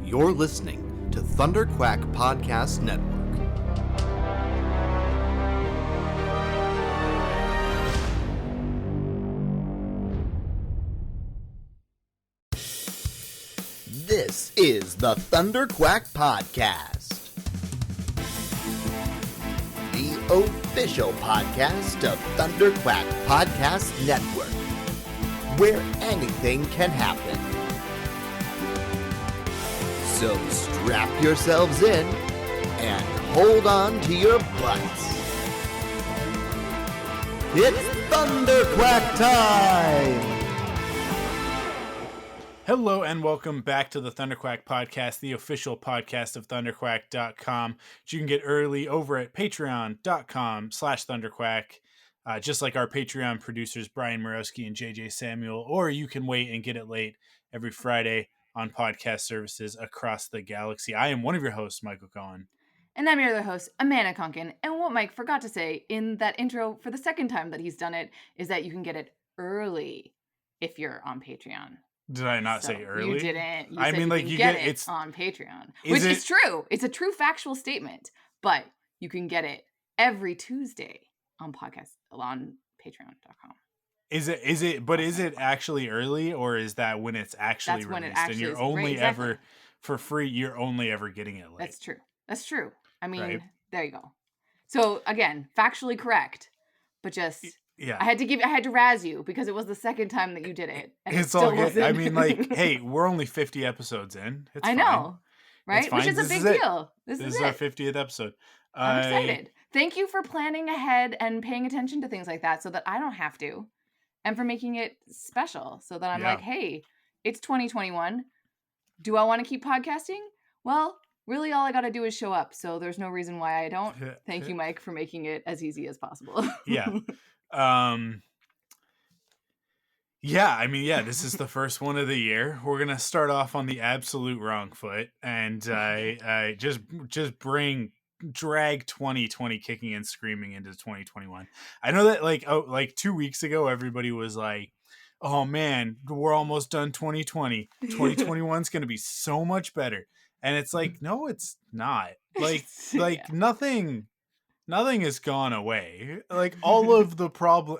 You're listening to Thunderquack Podcast Network. This is the Thunderquack Podcast, the official podcast of Thunderquack Podcast Network, where anything can happen. So strap yourselves in and hold on to your butts. It's Thunderquack time! Hello and welcome back to the Thunderquack Podcast, the official podcast of thunderquack.com, which you can get early over at patreon.com/thunderquack, just like our Patreon producers Brian Morowski and JJ Samuel, or you can wait and get it late every Friday on podcast services across the galaxy. I am one of your hosts, Michael Cohen. And I'm your other host, Amanda Conkin. And what Mike forgot to say in that intro for the second time that he's done it is that you can get it early if you're on Patreon. Did I not say early? You didn't. You I said mean, like, you get it on Patreon, which is true. It's a true factual statement, but you can get it every Tuesday on Patreon.com. Is it actually early, or is that when it's actually That's released? When it actually and you're is, only right, exactly. ever for free. You're only ever getting it late. That's true. I mean, right? There you go. So again, factually correct, but just. Yeah, I had to razz you because it was the second time that you did it. And it's all good. I mean, like, hey, we're only 50 episodes in. It's fine. Know, right? Which is a big deal. This is our 50th episode. I'm excited. Thank you for planning ahead and paying attention to things like that so that I don't have to, and for making it special so that I'm like, hey, it's 2021. Do I want to keep podcasting? Well, really, all I got to do is show up. So there's no reason why I don't. Thank you, Mike, for making it as easy as possible. Yeah. This is the first one of the year. We're gonna start off on the absolute wrong foot and just drag 2020 kicking and screaming into 2021. I know that like 2 weeks ago everybody was like, oh man, we're almost done 2020. 2021 is gonna be so much better. And it's like, no, it's not. Like nothing has gone away. Like all of the problem.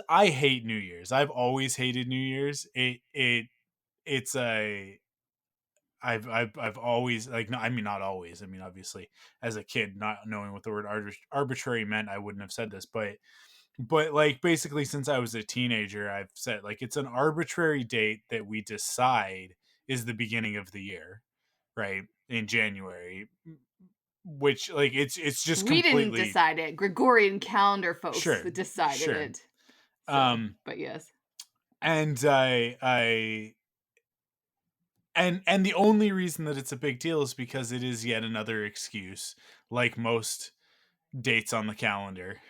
I hate New Year's. I've always hated New Year's. I've always not always. I mean, obviously, as a kid, not knowing what the word arbitrary meant, I wouldn't have said this. But like basically, since I was a teenager, I've said like it's an arbitrary date that we decide is the beginning of the year, right? In January. Which like it's just we completely... didn't decide it. Gregorian calendar folks decided it. So, but yes, and and the only reason that it's a big deal is because it is yet another excuse, like most dates on the calendar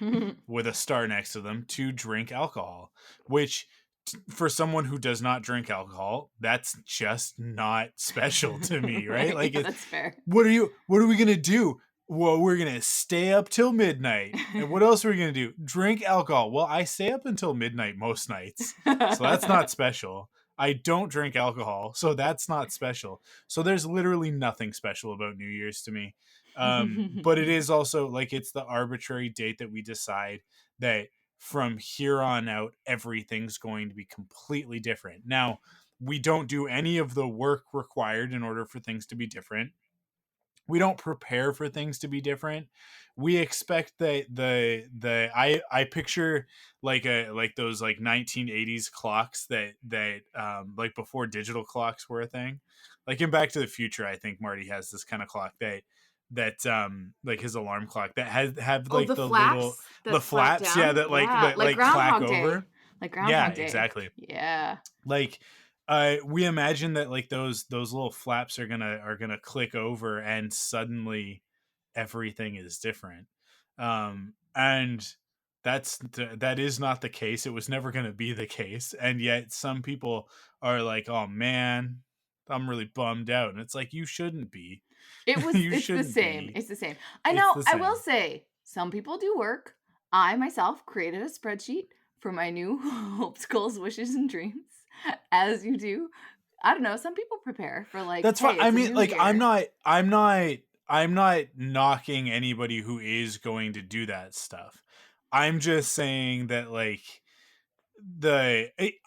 with a star next to them, to drink alcohol. Which for someone who does not drink alcohol, that's just not special to me, right? Like, that's fair. What are we gonna do? Well, we're gonna stay up till midnight. And what else are we gonna do? Drink alcohol. Well, I stay up until midnight most nights, so that's not special. I don't drink alcohol, so that's not special. So there's literally nothing special about New Year's to me. But it is also like it's the arbitrary date that we decide that from here on out, everything's going to be completely different. Now, we don't do any of the work required in order for things to be different. We don't prepare for things to be different. We expect that I picture like those like 1980s clocks that like before digital clocks were a thing. Like in Back to the Future, I think Marty has this kind of clock that like his alarm clock that have like the flaps, little flaps down? That like clack over, like Groundhog Day. Exactly, yeah. Like we imagine that like those little flaps are gonna click over and suddenly everything is different, and that is not the case. It was never gonna be the case, and yet some people are like, oh man, I'm really bummed out, and it's like, you shouldn't be. It's the same. It's the same. I know. I will say some people do work. I myself created a spreadsheet for my new hopes, goals, wishes, and dreams, as you do. I don't know. Some people prepare for like, That's hey, fine. I it's a mean, new like, year. I'm not knocking anybody who is going to do that stuff. I'm just saying that, like,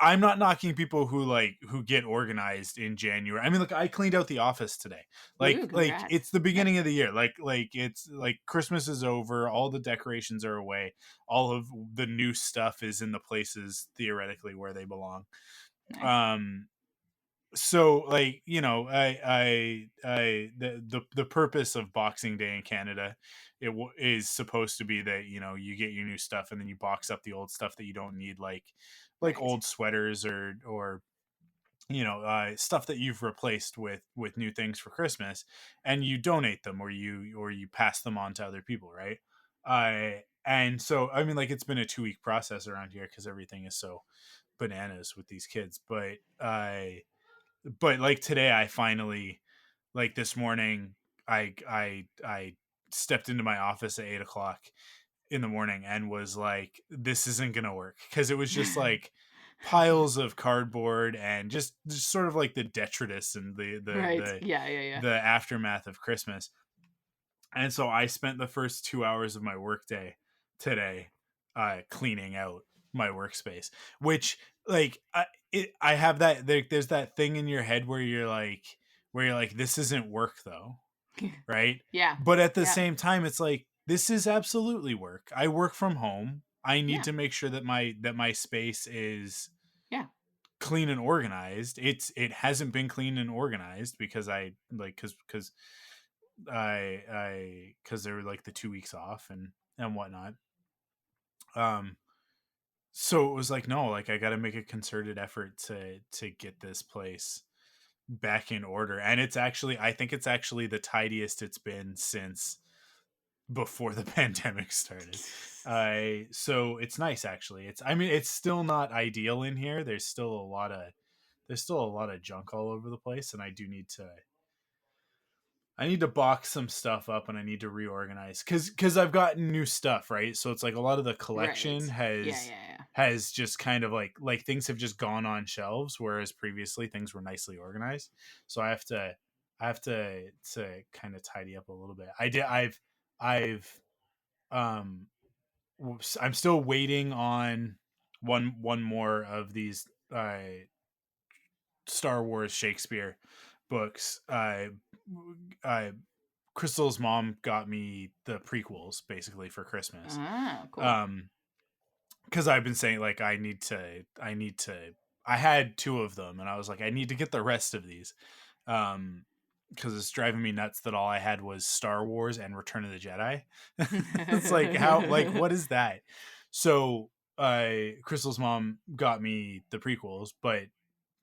I'm not knocking people who get organized in January. I mean, look, I cleaned out the office today. Ooh, Like congrats. it's the beginning Nice. of the year. Like it's like Christmas is over, all the decorations are away, all of the new stuff is in the places theoretically where they belong. Nice. Um so, like, the purpose of Boxing Day in Canada is supposed to be that, you get your new stuff and then you box up the old stuff that you don't need, like Right. old sweaters or stuff that you've replaced with new things for Christmas, and you donate them, or you pass them on to other people, right? And so, I mean, like, it's been a 2-week process around here because everything is so bananas with these kids, but like today, I finally, like, this morning, I stepped into my office at 8 o'clock in the morning and was like, this isn't gonna work, because it was just like piles of cardboard and just sort of like the detritus and Right. Yeah, yeah, yeah. the aftermath of Christmas. And so I spent the first 2 hours of my workday today cleaning out my workspace, which, like, I have that, there's that thing in your head where you're like, this isn't work though, right? Yeah. But at the Yeah. same time, it's like, this is absolutely work. I work from home. I need Yeah. to make sure that my space is Yeah. clean and organized. It hasn't been clean and organized because because there were, like, the 2 weeks off and whatnot. Um, so it was like, no, like, I got to make a concerted effort to get this place back in order. And I think it's actually the tidiest it's been since before the pandemic started. So it's nice, actually. I mean, it's still not ideal in here. There's still a lot of junk all over the place, and I need to box some stuff up, and I need to reorganize because I've gotten new stuff, right? So it's like a lot of the Right. collection Yeah, has yeah, yeah. has just kind of like things have just gone on shelves, whereas previously things were nicely organized. So I have to kind of tidy up a little bit. I've um I'm still waiting on one more of these Star Wars Shakespeare books. Uh Crystal's mom got me the prequels basically for Christmas. Oh, cool. Um, because I've been saying, like, I had 2 of them and I was like, I need to get the rest of these. Because it's driving me nuts that all I had was Star Wars and Return of the Jedi. It's like, how, like, what is that? So Crystal's mom got me the prequels, but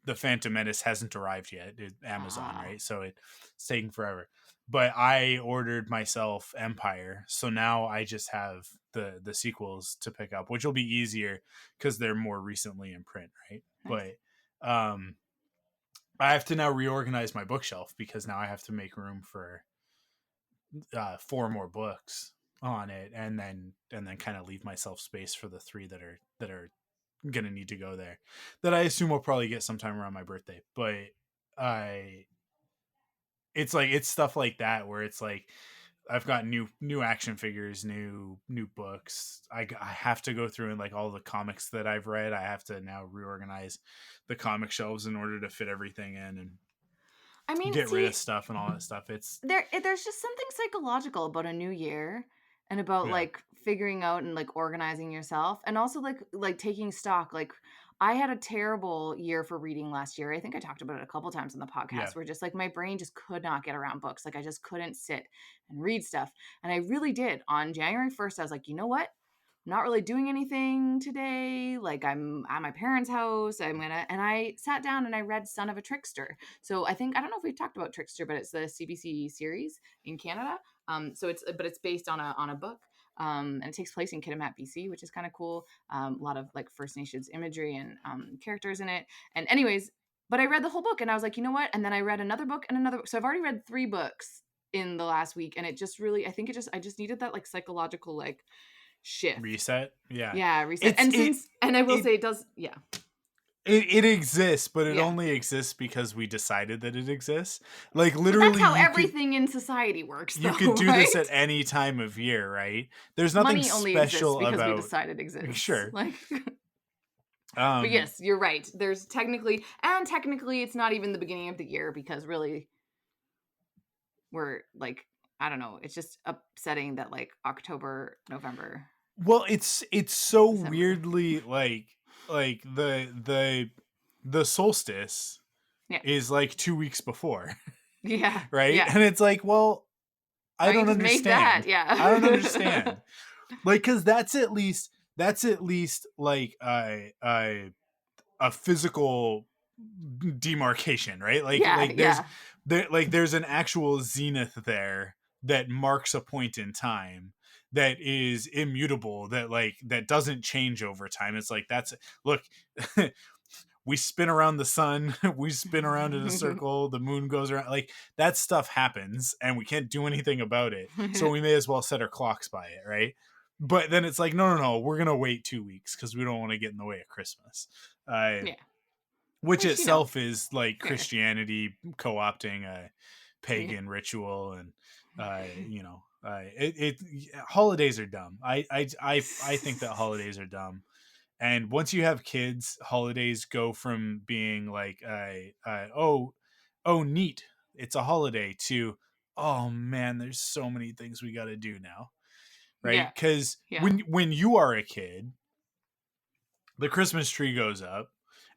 the Phantom Menace hasn't arrived yet. Amazon, Ah, right? So it's taking forever. But I ordered myself Empire, so now I just have the sequels to pick up, which will be easier because they're more recently in print, right? nice. But I have to now reorganize my bookshelf because now I have to make room for 4 more books on it, and then kind of leave myself space for the 3 that are gonna need to go there, that I assume will probably get sometime around my birthday. But I it's stuff like that where it's like, I've got new action figures, new books. I have to go through, and, like, all the comics that I've read, I have to now reorganize the comic shelves in order to fit everything in and I mean, get rid see, of stuff and all that stuff. It's there's just something psychological about a new year and about Yeah, like figuring out and like organizing yourself and also like taking stock. Like I had a terrible year for reading last year. I think I talked about it a couple times on the yeah, podcast where just like my brain just could not get around books. Like I just couldn't sit and read stuff. And I really did. On January 1st, I was like, you know what? I'm not really doing anything today. Like I'm at my parents' house. And I sat down and I read Son of a Trickster. So I don't know if we've talked about Trickster, but it's the CBC series in Canada. But it's based on a book. And it takes place in Kitimat, BC, which is kind of cool. A lot of like First Nations imagery and characters in it. And anyways, but I read the whole book and I was like, you know what? And then I read another book and another book. So I've already read 3 books in the last week, and it just really, I just needed that like psychological like shift. reset. Yeah, Yeah, reset. it's And it I will it say it does. Yeah. It exists, but it Yeah. only exists because we decided that it exists. Like But that's literally, how everything in society works, you though, could do this right? at any time of year, right? There's nothing Money only exists special because we about decide it exists. sure. Like, but Um, yes, you're right. There's technically it's not even the beginning of the year because really we're like, I don't know. It's just upsetting that like October, November, well, it's so December. weirdly like the solstice Yeah. is like 2 weeks before, Yeah. right? Yeah. And it's like, well, Why I don't you don't just make that? understand. Yeah. I don't understand. Like, because that's at least like a physical demarcation, right? Like Yeah. like Yeah. there's an actual zenith there that marks a point in time that is immutable, that doesn't change over time. It's like, that's look, we spin around the sun, we spin around in a circle, the moon goes around, like that stuff happens and we can't do anything about it, so we may as well set our clocks by it, right? But then it's like, no, we're gonna wait 2 weeks because we don't want to get in the way of Christmas, Yeah. which Which, itself is like fair. Christianity co-opting a pagan ritual. And holidays are dumb. I think that holidays are dumb. And once you have kids, holidays go from being like, oh neat, it's a holiday, to, oh man, there's so many things we got to do now, right? Yeah. Because Yeah. when you are a kid, the Christmas tree goes up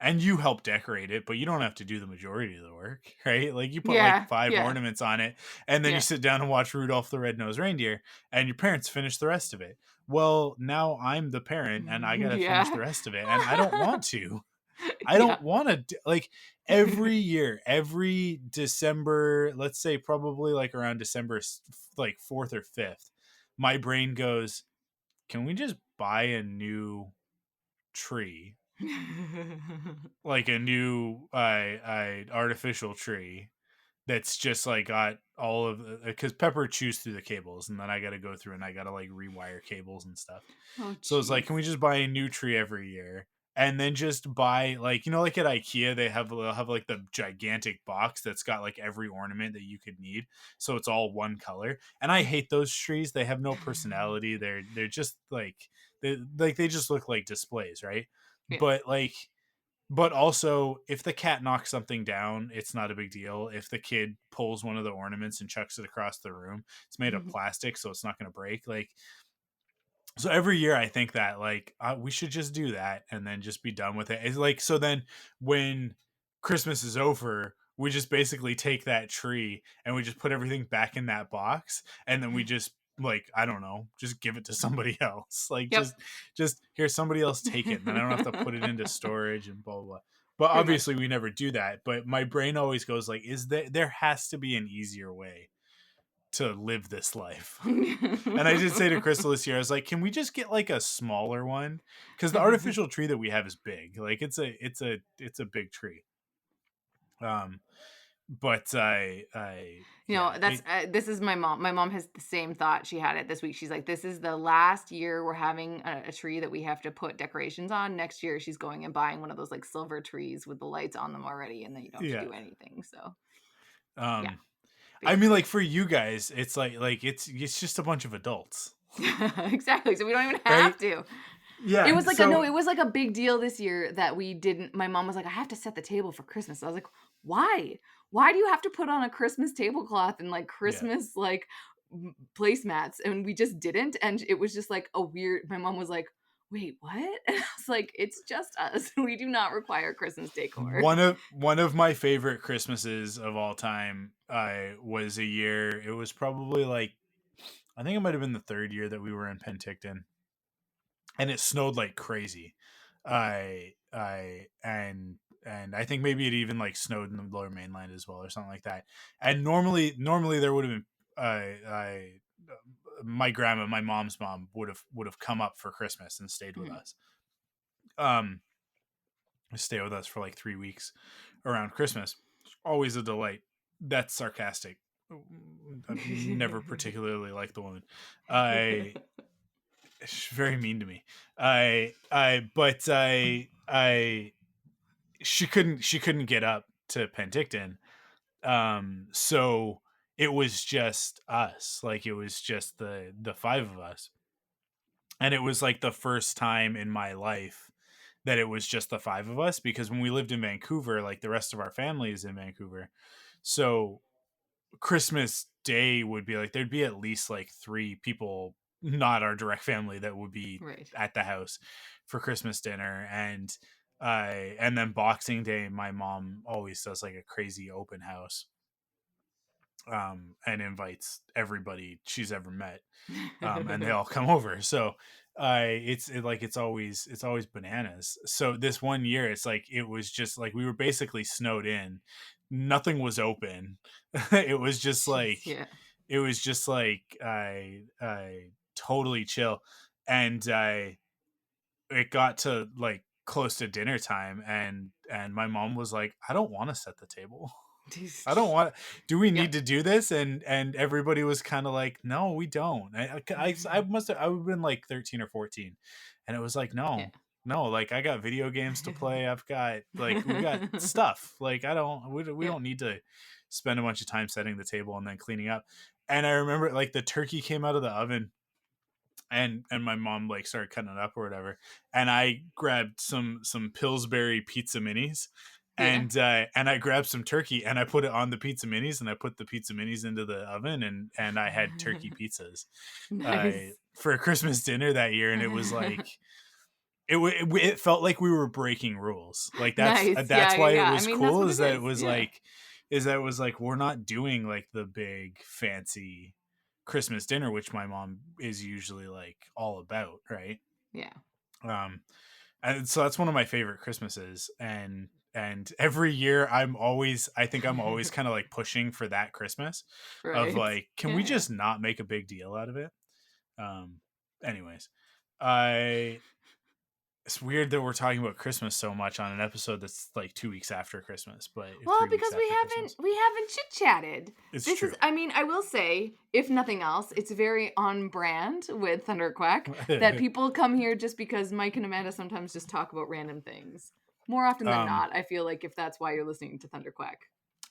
and you help decorate it, but you don't have to do the majority of the work, right? Like you put like Yeah. 5 Yeah. ornaments on it, and then you Yeah. sit down and watch Rudolph the Red-Nosed Reindeer, and your parents finish the rest of it. Well, now I'm the parent and I got to finish the Yeah. rest of it, and I don't want to. I Yeah. don't want to like every year, every December, let's say probably like around December like 4th or 5th, my brain goes, "Can we just buy a new tree?" Like a new artificial tree that's just like got all of, because Pepper chews through the cables, and then I got to go through and I got to like rewire cables and stuff. Oh, So it's like, jeez. can we just buy a new tree every year? And then just buy, like, like at IKEA, they'll have like the gigantic box that's got like every ornament that you could need. So it's all one color. And I hate those trees. They have no personality. They're just they just look like displays, right? Yeah. But like, but also, if the cat knocks something down, it's not a big deal. If the kid pulls one of the ornaments and chucks it across the room, it's made of plastic, so it's not going to break. Like, so every year I think that like, we should just do that and then just be done with it. It's like, so then when Christmas is over, we just basically take that tree and we just put everything back in that box, and then we just, like, I don't know, just give it to somebody else. Like, Yep. just here, somebody else take it, and then I don't have to put it into storage and blah blah blah. But Pretty much. obviously we never do that. But my brain always goes like, there has to be an easier way to live this life. And I did say to Crystal this year, I was like, can we just get like a smaller one? Because the artificial tree that we have is big. Like, it's a big tree. But yeah, that's this is my mom. My mom has the same thought. She had it this week. She's like, this is the last year we're having a tree that we have to put decorations on. Next year she's going and buying one of those like silver trees with the lights on them already, and then you don't have to do anything. So yeah, I mean, like, for you guys, it's like it's just a bunch of adults. exactly. So we don't even have to. Yeah. It was like it was like a big deal this year that we didn't. My mom was like, I have to set the table for Christmas. I was like, why? Why do you have to put on a Christmas tablecloth and like Christmas like placemats? And we just didn't. And it was just like a weird. My mom was like, wait, what? And I was like, it's just us. We do not require Christmas decor. One of my favorite Christmases of all time was a year. It was probably like, I think it might have been the 3rd year that we were in Penticton, and it snowed like crazy. And I think maybe it even like snowed in the Lower Mainland as well, or something like that. And normally there would have been my grandma, my mom's mom, would have come up for Christmas and stayed with us. Stay with us for like 3 weeks around Christmas. Always a delight. That's sarcastic. I've never particularly liked the woman. She's very mean to me. But she couldn't get up to Penticton. So it was just us. Like it was just the five of us. And it was like the first time in my life that it was just the five of us, because when we lived in Vancouver, like the rest of our family is in Vancouver. So Christmas Day would be like, there'd be at least like three people, not our direct family, that would be Right. at the house for Christmas dinner. And then Boxing Day, my mom always does like a crazy open house, and invites everybody she's ever met, and they all come over. So it's always bananas. So this one year, it's like it was just like we were basically snowed in, nothing was open. It was just like Yeah. it was just like I totally chill. And it got to like close to dinner time, and my mom was like, I don't want to set the table. I don't want. Do we need to do this? And everybody was kind of like, no, we don't. I must have. I would have been like 13 or 14, and it was like, no, no. Like I got video games to play. I've got like we got stuff. Like I don't. We don't need to spend a bunch of time setting the table and then cleaning up. And I remember like the turkey came out of the oven, and my mom like started cutting it up or whatever, and I grabbed some Pillsbury pizza minis, and I grabbed some turkey and I put it on the pizza minis, and I put the pizza minis into the oven, and I had turkey pizzas Nice. for Christmas dinner that year. And it was like it felt like we were breaking rules. Like that's Nice. why Yeah. it was I mean, that's cool, what is it that is. it was like we're not doing like the big fancy Christmas dinner, which my mom is usually like all about, right? Yeah. And so that's one of my favorite Christmases. And every year I think I'm always kind of like pushing for that Christmas of Right. like, can we just not make a big deal out of it? Anyways, it's weird that we're talking about Christmas so much on an episode that's like 2 weeks after Christmas, but Well, 3 weeks because after Christmas. we haven't chit-chatted. It's This true. is, I mean, I will say, if nothing else, it's very on brand with Thunderquack that people come here just because Mike and Amanda sometimes just talk about random things. More often than not, I feel like if that's why you're listening to Thunderquack,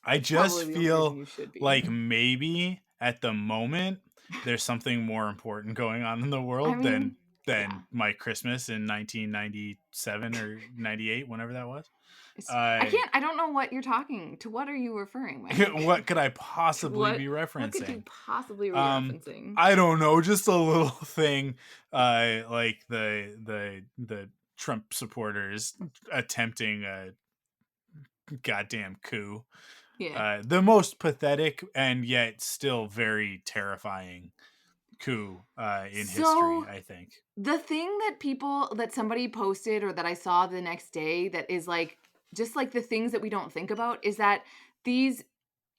I just feel you should be. like maybe at the moment there's something more important going on in the world than my Christmas in 1997 or 98, whenever that was. I don't know what you're talking to. What are you referring, Mike? What could I possibly be referencing? What could you possibly be referencing? I don't know, just a little thing, like the Trump supporters attempting a goddamn coup. Yeah. The most pathetic and yet still very terrifying coup in history, I think. The thing that somebody posted or that I saw the next day that is like just like the things that we don't think about is that these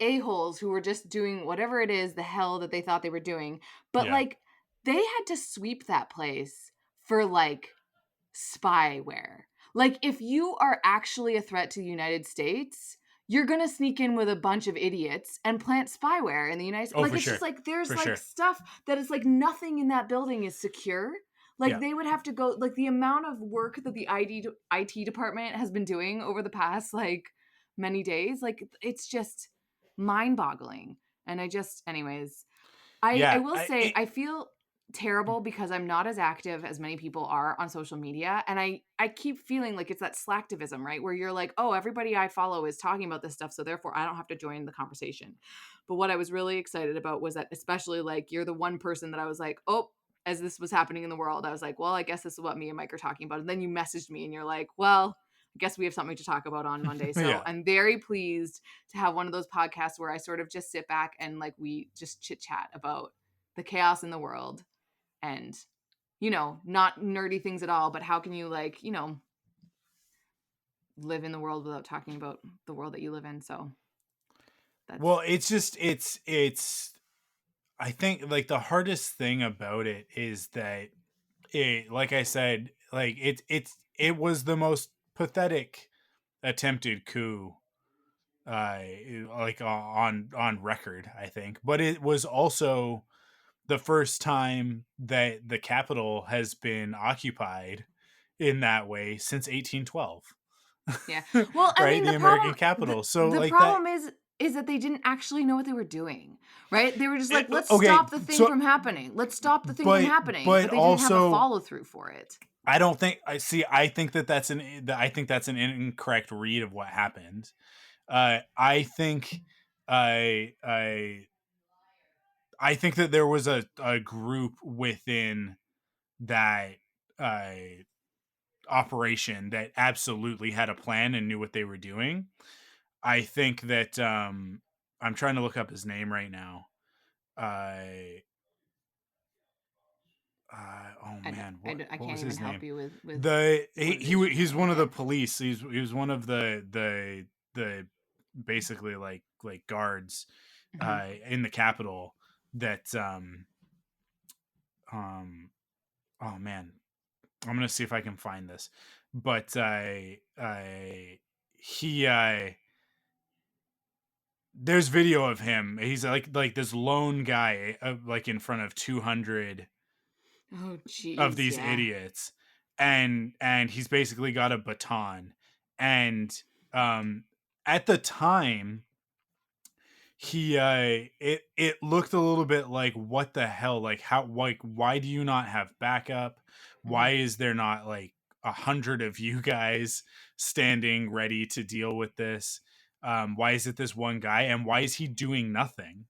a-holes who were just doing whatever it is the hell that they thought they were doing, but like they had to sweep that place for like spyware. Like if you are actually a threat to the United States, you're gonna sneak in with a bunch of idiots and plant spyware in the United States. Oh, like for it's sure. just like there's For like sure. stuff that is like nothing in that building is secure. Like they would have to go, like the amount of work that the IT department has been doing over the past like many days, like it's just mind-boggling. And anyways, I will say I feel terrible because I'm not as active as many people are on social media, and I keep feeling like it's that slacktivism, right, where you're like, oh, everybody I follow is talking about this stuff, so therefore I don't have to join the conversation. But what I was really excited about was that, especially like you're the one person that I was like, oh, as this was happening in the world, I was like, well, I guess this is what me and Mike are talking about. And then you messaged me and you're like, well, I guess we have something to talk about on Monday. So I'm very pleased to have one of those podcasts where I sort of just sit back and like we just chit chat about the chaos in the world and, you know, not nerdy things at all, but how can you like, you know, live in the world without talking about the world that you live in. So well, it's just, it's, I think like the hardest thing about it is that it, like I said, like it was the most pathetic attempted coup, like on record, I think. But it was also the first time that the capital has been occupied in that way since 1812. Yeah. Well, I right? mean, The American capital. So the like that. problem is that they didn't actually know what they were doing, right? They were just like, let's Okay, stop the thing so from happening. Let's stop the thing from but happening. but But they didn't have the also follow through for it. I don't think I see. I think that's an incorrect read of what happened. I think I I think that there was a group within that uh, operation that absolutely had a plan and knew what they were doing. I think that I'm trying to look up his name right now. Uh, oh man, I what can't was even his help name? you with The what it is you're he's trying to one of the get. police. He was one of the basically like guards Hmm. in the Capitol that um oh man, I'm gonna see if I can find this, but I he there's video of him. He's like this lone guy like in front of 200 Oh, of geez, these yeah. idiots, and he's basically got a baton, and um at the time he it looked a little bit like, what the hell, like how, like, why do you not have backup? Hmm. Why is there not like 100 of you guys standing ready to deal with this? Why is it this one guy, and why is he doing nothing?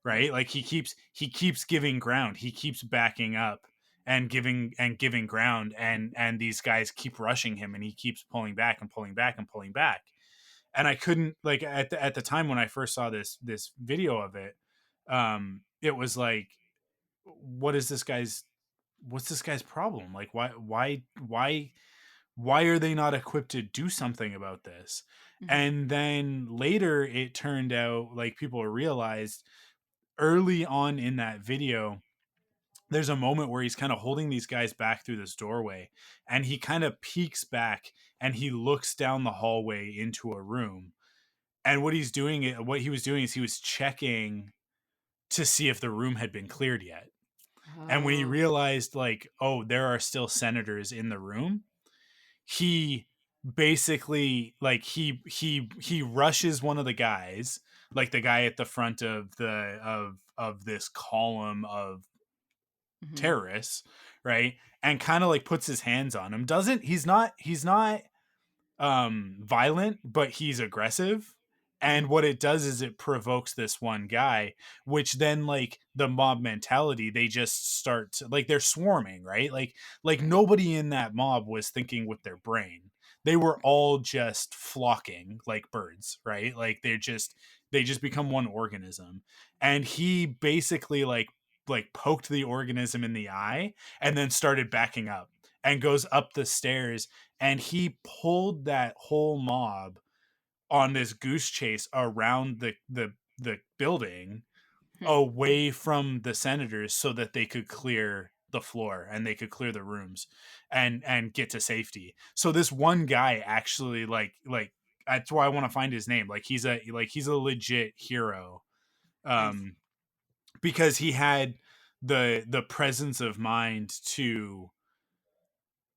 Right, Right. like he keeps giving ground, he keeps backing up and giving ground, and these guys keep rushing him, and he keeps pulling back and pulling back and pulling back. And I couldn't, like, at the time when I first saw this video of it, it was like, what is this guy's what's this guy's problem? Like, why are they not equipped to do something about this? Hmm. And then later it turned out, like, people realized early on in that video, there's a moment where he's kind of holding these guys back through this doorway, and he kind of peeks back and he looks down the hallway into a room. And what he was doing is he was checking to see if the room had been cleared yet. And when he Oh. realized, like, oh, there are still senators in the room, he basically, like, he rushes one of the guys, like the guy at the front of this column of Hmm. terrorists, right? And kind of like puts his hands on him. Doesn't he's not violent, but he's aggressive. And Hmm. what it does is it provokes this one guy, which then, like, the mob mentality, they just start to, like, they're swarming, right? Like Right. nobody in that mob was thinking with their brain. They were all just flocking like birds, right? Like they just become one organism. And he basically like poked the organism in the eye and then started backing up and goes up the stairs, and he pulled that whole mob on this goose chase around the building Hmm. away from the senators so that they could clear the floor and they could clear the rooms and get to safety. So this one guy actually, like that's why I want to find his name. Like he's a legit hero. Nice. Um because he had the presence of mind to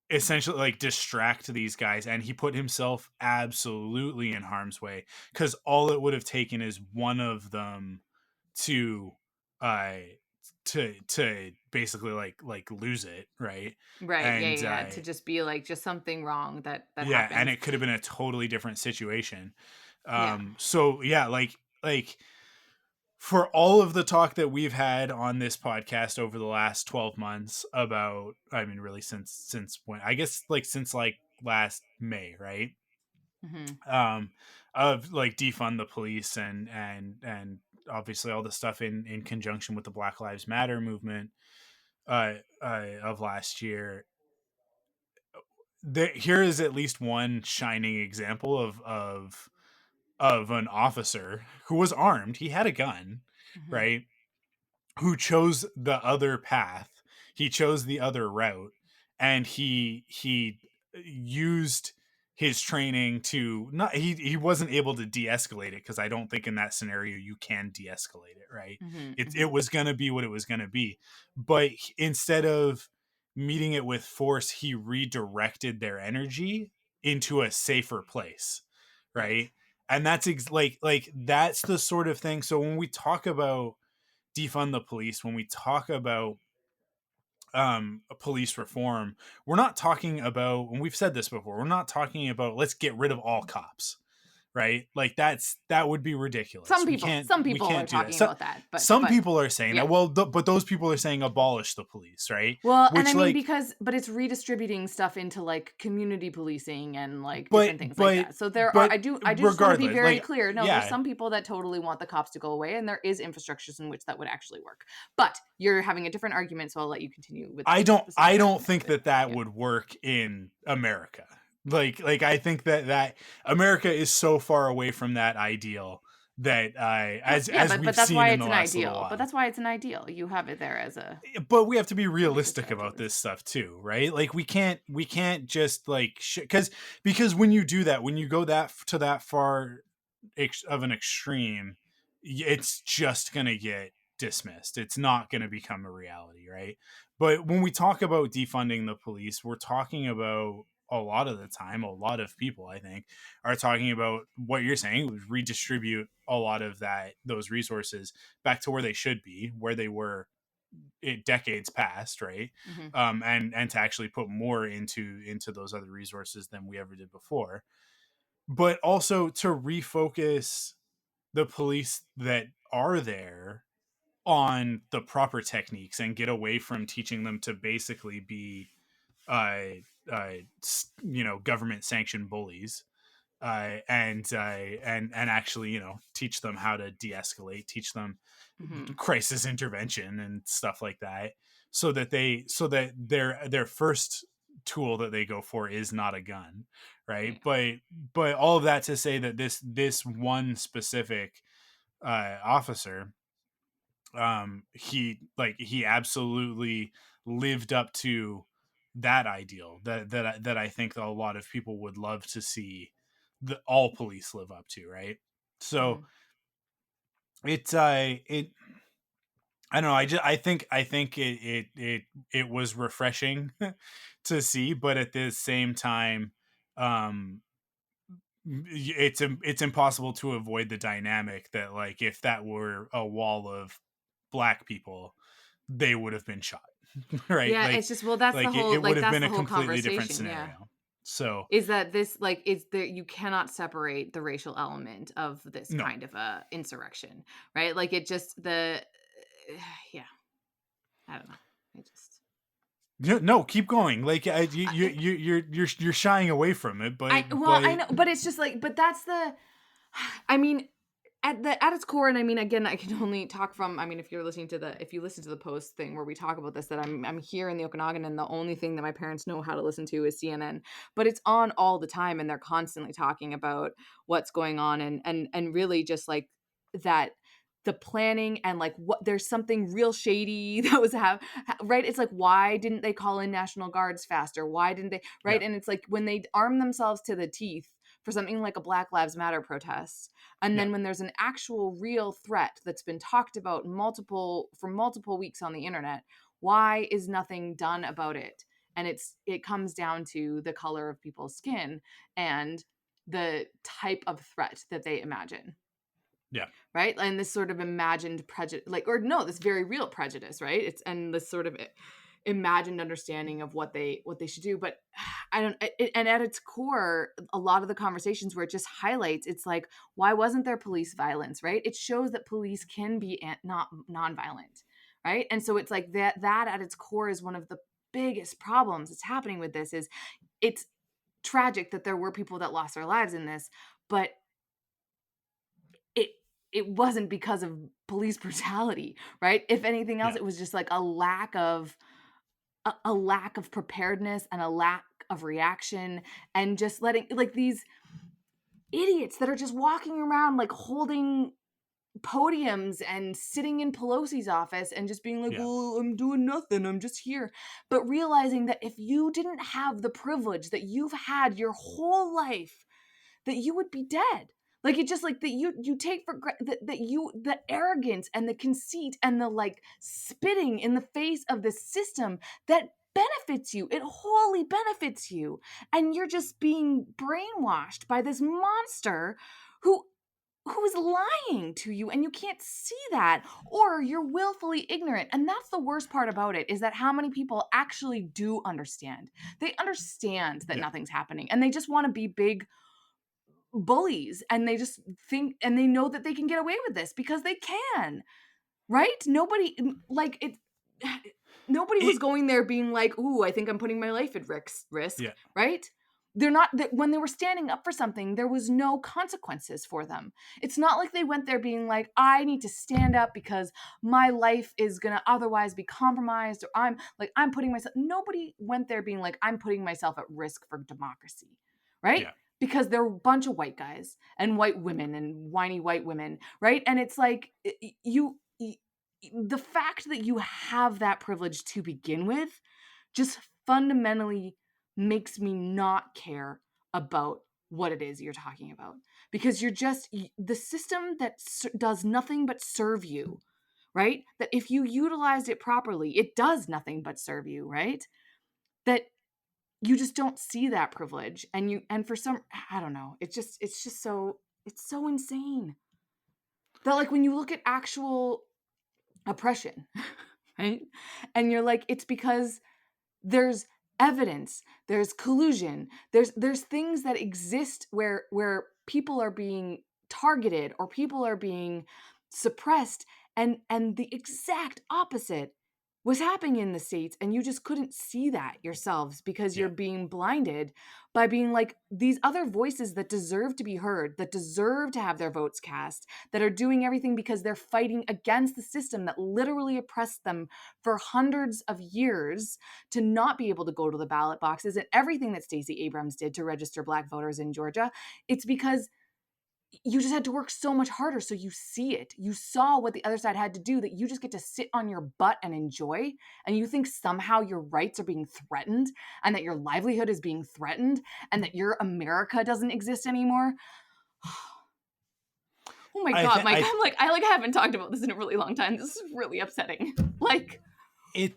essentially like distract these guys, and he put himself absolutely in harm's way, because all it would have taken is one of them to uh to basically like lose it, right? Right. Yeah, And yeah, yeah. To just be like just something wrong that yeah, and happens. it could have been a totally different situation. Yeah. So yeah, like for all of the talk that we've had on this podcast over the last 12 months about, I mean, really since when, I guess, like since like last May, right? Hmm. um of like defund the police and obviously all the stuff in conjunction with the Black Lives Matter movement of last year. Here is at least one shining example of an officer who was armed, he had a gun, Hmm. right? Who chose the other path. He chose the other route, and he used his training to not, he wasn't able to de-escalate it, because I don't think in that scenario you can de-escalate it, right? Hmm. It Hmm. was going to be what it was going to be. But instead of meeting it with force, he redirected their energy into a safer place, right? And that's like that's the sort of thing. So when we talk about defund the police, when we talk about police reform, we're not talking about, and we've said this before, we're not talking about let's get rid of all cops, right? Like that would be ridiculous. Some we people can't are do that. talking about that, but Some people are saying yeah. that. Well, but those people are saying abolish the police, right? Well, Which, and I mean, like, because but it's redistributing stuff into like community policing and like but different things like that. So there are but I do just want to be regardless, very like, clear. No, yeah, there's some people that totally want the cops to go away, and there is infrastructures in which that would actually work. But you're having a different argument, so I'll let you continue with. I don't think that that would work in America. Like I think that America is so far away from that ideal that as but we've that's seen why in it's the an last little ideal. while. But that's why it's an ideal. You have it there as a. But we have to be realistic strategy. about this stuff too, right? Like we can't just like because when you do that, when you go that far of an extreme, it's just gonna get dismissed. It's not gonna become a reality, right? But when we talk about defunding the police, we're talking about, a lot of the time, a lot of people, I think, are talking about what you're saying, was redistribute a lot of those resources back to where they should be, where they were decades past, right? Mm-hmm. And to actually put more into those other resources than we ever did before, but also to refocus the police that are there on the proper techniques and get away from teaching them to basically be uh, uh government sanctioned bullies, and actually, teach them how to de-escalate, teach them Mm-hmm. crisis intervention and stuff like that, so that their first tool that they go for is not a gun, right? But all of that to say that this one specific officer, he absolutely lived up to that ideal that I think a lot of people would love to see all police live up to, right? So it's it I don't know. I think it was refreshing to see, but at the same time, um, it's impossible to avoid the dynamic that, like, if that were a wall of black people, they would have been shot, right? Yeah, it's just that's the whole it would have that's been the a whole completely different conversation. Yeah. scenario. So Is that this like is there you cannot separate the racial element of this no, kind of a insurrection, right? Like it just the yeah, I don't know. I just no, keep going. Like you're shying away from it, but I know, but it's just like, but that's the, I mean, at its core, and I mean, again, I can only talk from, I mean, if you listen to the post thing where we talk about this, that I'm here in the Okanagan, and the only thing that my parents know how to listen to is CNN, but it's on all the time, and they're constantly talking about what's going on, and really just like that. The planning and like what there's something real shady that was right. It's like, why didn't they call in National Guards faster? Why didn't they? Right. yeah, And it's like when they arm themselves to the teeth for something like a Black Lives Matter protest. And then yeah, when there's an actual real threat that's been talked about for multiple weeks on the internet, why is nothing done about it? And it comes down to the color of people's skin and the type of threat that they imagine. yeah, Right. And this sort of imagined prejudice, this very real prejudice, right? It's and this sort of imagined understanding of what they should do. But I don't, and at its core, a lot of the conversations where it just highlights, it's like, why wasn't there police violence, right? It shows that police can be not nonviolent, right? And so it's like that at its core is one of the biggest problems that's happening with this. Is it's tragic that there were people that lost their lives in this, but it wasn't because of police brutality, right? If anything else, yeah, it was just like a lack of preparedness and a lack of reaction, and just letting like these idiots that are just walking around like holding podiums and sitting in Pelosi's office and just being like, yeah, well, I'm doing nothing, I'm just here. But realizing that if you didn't have the privilege that you've had your whole life, that you would be dead. Like it just like that you take for granted that you the arrogance and the conceit and the like spitting in the face of the system that benefits you. It wholly benefits you. And you're just being brainwashed by this monster who is lying to you, and you can't see that, or you're willfully ignorant. And that's the worst part about it, is that how many people actually do understand. They understand that nothing's happening, and they just want to be big bullies, and they just think, and they know that they can get away with this because they can, right? Nobody was going there being like, ooh, I think I'm putting my life at risk, right? They're not, when they were standing up for something, there was no consequences for them. It's not like they went there being like, I need to stand up because my life is gonna otherwise be compromised, or I'm putting myself, nobody went there being like, I'm putting myself at risk for democracy, right? Yeah. Because they're a bunch of white guys and white women and whiny white women, right? And it's like, the fact that you have that privilege to begin with just fundamentally makes me not care about what it is you're talking about, because you're just, the system that does nothing but serve you, right? That if you utilized it properly, it does nothing but serve you, right? That you just don't see that privilege, and for some, I don't know, it's so insane that, like, when you look at actual oppression, right? And you're like, it's because there's evidence, there's collusion, there's things that exist where people are being targeted or people are being suppressed, and the exact opposite was happening in the States, and you just couldn't see that yourselves because you're being blinded by being like, these other voices that deserve to be heard, that deserve to have their votes cast, that are doing everything because they're fighting against the system that literally oppressed them for hundreds of years to not be able to go to the ballot boxes, and everything that Stacey Abrams did to register Black voters in Georgia. It's because you just had to work so much harder, so you see it. You saw what the other side had to do, that you just get to sit on your butt and enjoy, and you think somehow your rights are being threatened, and that your livelihood is being threatened, and that your America doesn't exist anymore. Oh my God, Mike, I haven't talked about this in a really long time. This is really upsetting. Like,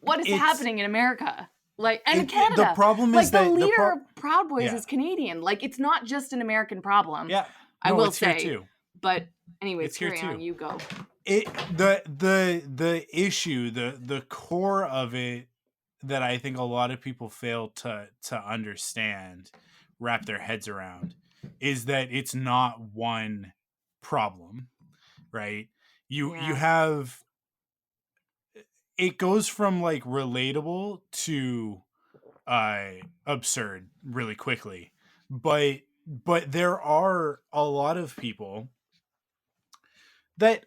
what is happening in America? Like, and Canada. The problem is like, the leader of Proud Boys is Canadian. Like, it's not just an American problem. Yeah. I will say, here too. But anyways, carry on. You go. The issue, the core of it, that I think a lot of people fail to understand, wrap their heads around, is that it's not one problem, right? You have, it goes from like relatable to absurd really quickly, but there are a lot of people that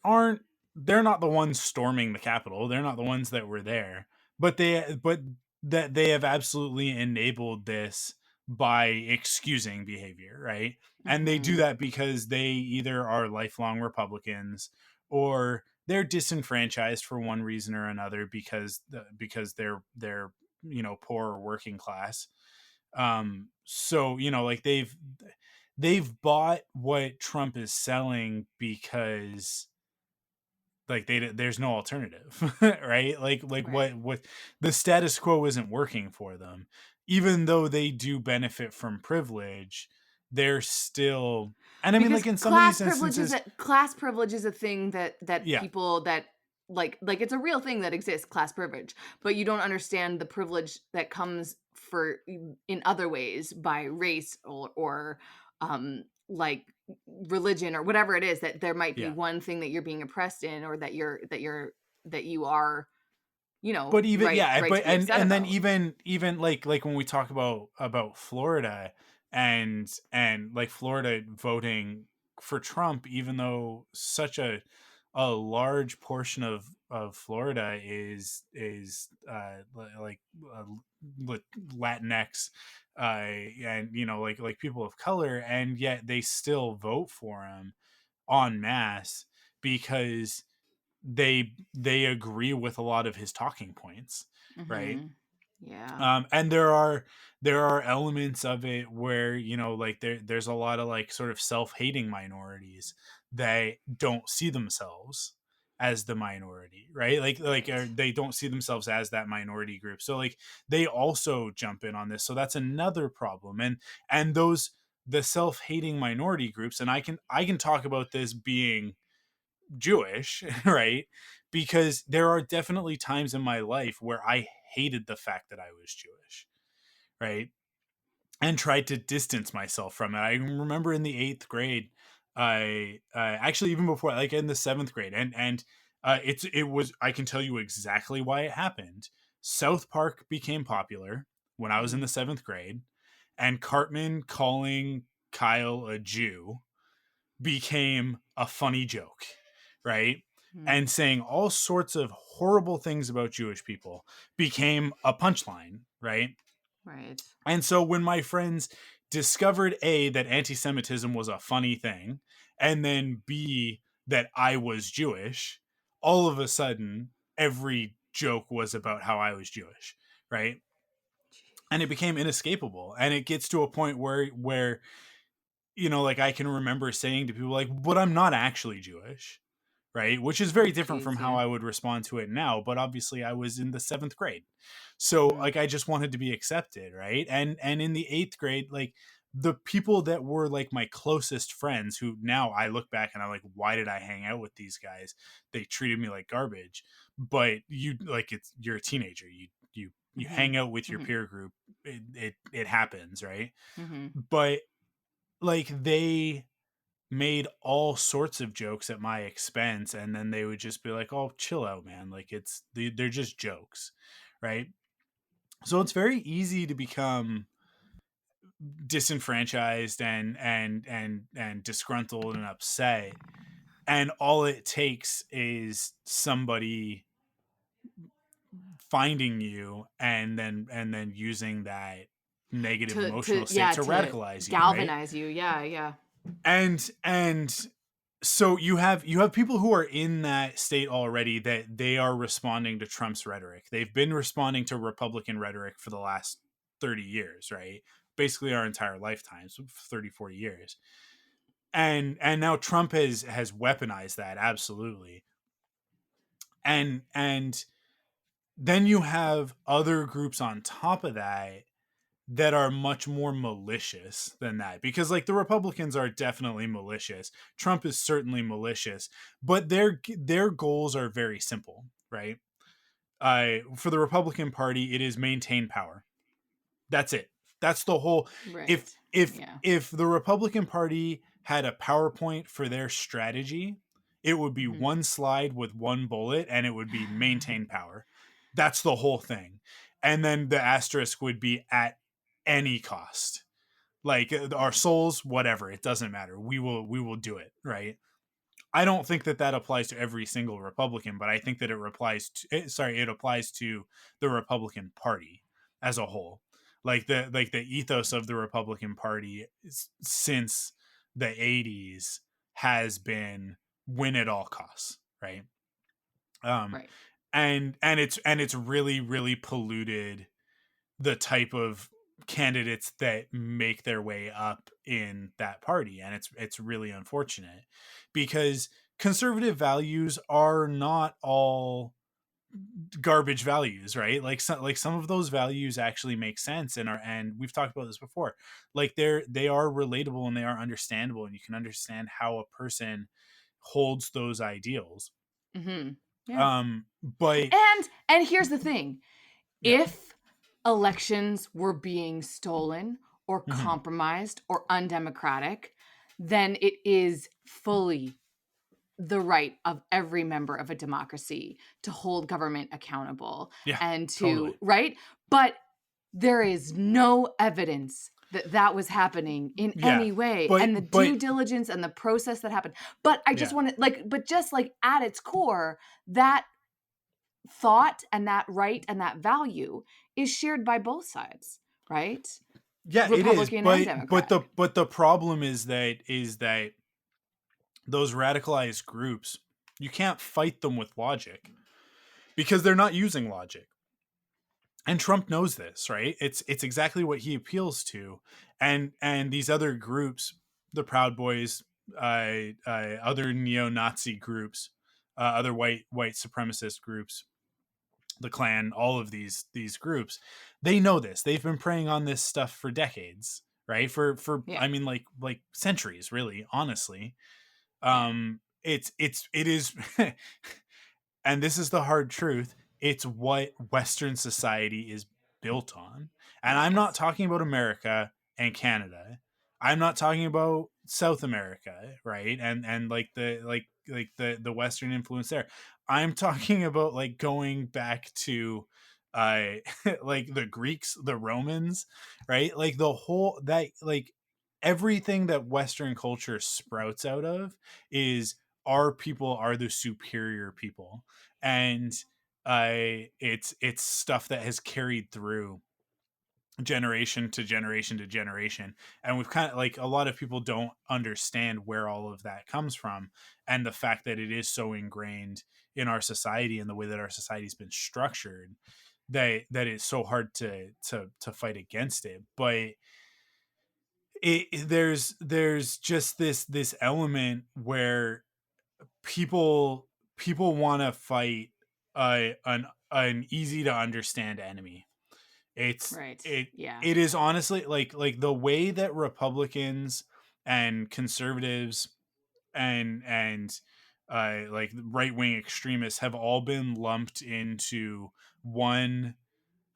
they're not the ones storming the Capitol. They're not the ones that were there, but that they have absolutely enabled this by excusing behavior, right? And they do that because they either are lifelong Republicans, or they're disenfranchised for one reason or another because they're poor or working class. So like they've bought what Trump is selling because like there's no alternative, right? Like right. What the status quo isn't working for them, even though they do benefit from privilege. They're still, and I mean, like in some of these instances, class privilege is a thing that people that like it's a real thing that exists, class privilege, but you don't understand the privilege that comes in other ways by race or like religion or whatever it is, that there might be one thing that you're being oppressed in, or that you are, but even right and then even like when we talk about Florida and like Florida voting for Trump, even though such a large portion of Florida is Latinx, and like people of color, and yet they still vote for him en masse because they agree with a lot of his talking points, right? And there are elements of it where like there's a lot of like sort of self-hating minorities that don't see themselves as the minority, right? They don't see themselves as that minority group. So like they also jump in on this. So that's another problem. And those the self-hating minority groups, and I can talk about this being Jewish, right? Because there are definitely times in my life where I hated the fact that I was Jewish, right? And tried to distance myself from it. I remember in the 8th grade, I actually even before, like in the 7th grade, and it was, I can tell you exactly why it happened. South Park became popular when I was in the 7th grade, and Cartman calling Kyle a Jew became a funny joke, right? And saying all sorts of horrible things about Jewish people became a punchline, right? Right. And so when my friends discovered A, that anti-Semitism was a funny thing, and then B, that I was Jewish, all of a sudden every joke was about how I was Jewish, right? And it became inescapable. And it gets to a point where like I can remember saying to people like, but I'm not actually Jewish, right? Which is very different Jeez, from how yeah. I would respond to it now. But obviously I was in the 7th grade. So like I just wanted to be accepted, right? And in the 8th grade, like the people that were like my closest friends, who now I look back and I'm like, why did I hang out with these guys? They treated me like garbage. But you're a teenager. You hang out with your peer group. It happens, right? But like they made all sorts of jokes at my expense, and then they would just be like, oh, chill out, man, like they're just jokes, right? So it's very easy to become disenfranchised and disgruntled and upset, and all it takes is somebody finding you and then using that negative emotional state to to radicalize you, right? galvanize you. Yeah. And so you have people who are in that state already, that they are responding to Trump's rhetoric. They've been responding to Republican rhetoric for the last 30 years, right? Basically our entire lifetimes, 30, 40 years. And now Trump has weaponized that, absolutely. And then you have other groups on top of that are much more malicious than that, because like the Republicans are definitely malicious. Trump is certainly malicious, but their goals are very simple, right? For the Republican Party, it is maintain power. That's it. That's the whole. Right. If the Republican Party had a PowerPoint for their strategy, it would be one slide with one bullet, and it would be maintain power. That's the whole thing. And then the asterisk would be at any cost. Like our souls, whatever, it doesn't matter. We will do it, right? I don't think that applies to every single Republican, but I think that it applies to the Republican Party as a whole. Like the ethos of the Republican Party since the 80s has been win at all costs, right? Right. And it's really, really polluted the type of candidates that make their way up in that party, and it's really unfortunate, because conservative values are not all garbage values, right? Some of those values actually make sense, and we've talked about this before. Like they are relatable and they are understandable, and you can understand how a person holds those ideals. Yeah. But And here's the thing. yeah. If elections were being stolen or Mhm. compromised or undemocratic, then it is fully the right of every member of a democracy to hold government accountable Yeah, and to, totally. right? But there is no evidence that that was happening in Yeah, any way, and the but due diligence and the process that happened. But I just yeah. want to but just like at its core, that thought and that right and that value is shared by both sides, right? Yeah, it is, Republican and but Democratic. the problem is that those radicalized groups, you can't fight them with logic, because they're not using logic. And Trump knows this, right? It's exactly what he appeals to. And these other groups, the Proud Boys, other neo-Nazi groups, other white supremacist groups, the Klan, all of these groups, they know this. They've been preying on this stuff for decades, right? For Yeah. I mean, like centuries, really, honestly. Yeah. It is and this is the hard truth, it's what Western society is built on. And I'm not Yes. talking about America and Canada. I'm not talking about South America, right? And like the Western influence there. I'm talking about like going back to uh like the Greeks, the Romans, right? Like the whole that like everything that Western culture sprouts out of is our people are the superior people, and it's stuff that has carried through generation to generation to generation, and we've kind of like a lot of people don't understand where all of that comes from, and the fact that it is so ingrained in our society and the way that our society's been structured, that it's so hard to fight against it. But there's just this element where people want to fight an easy to understand enemy. It's Right. it Yeah. it is honestly like the way that Republicans and conservatives and like right wing extremists have all been lumped into one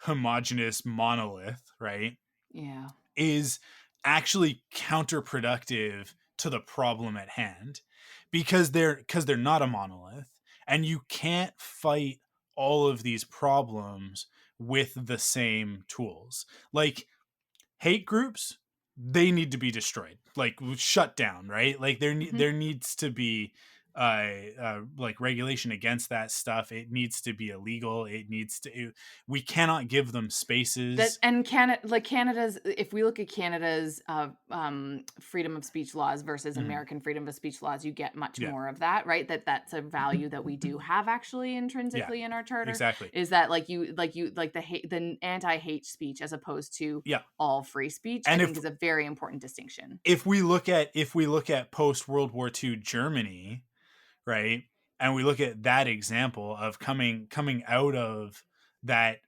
homogenous monolith, right? Yeah. Is actually counterproductive to the problem at hand, because they're not a monolith, and you can't fight all of these problems with the same tools. Like hate groups, they need to be destroyed, like shut down, right? Like Mhm. there needs to be like regulation against that stuff. It needs to be illegal. We cannot give them That spaces. and Canada's, if we look at Canada's freedom of speech laws versus Mhm. American freedom of speech laws, you get much Yeah, more of that, right? That's a value that we do have actually yeah, intrinsically in our charter. exactly. Is that like the anti-hate speech as opposed to Yeah. all free speech, I And think is a very important distinction. if we look at post World War II Germany, right? And we look at that example of coming out of that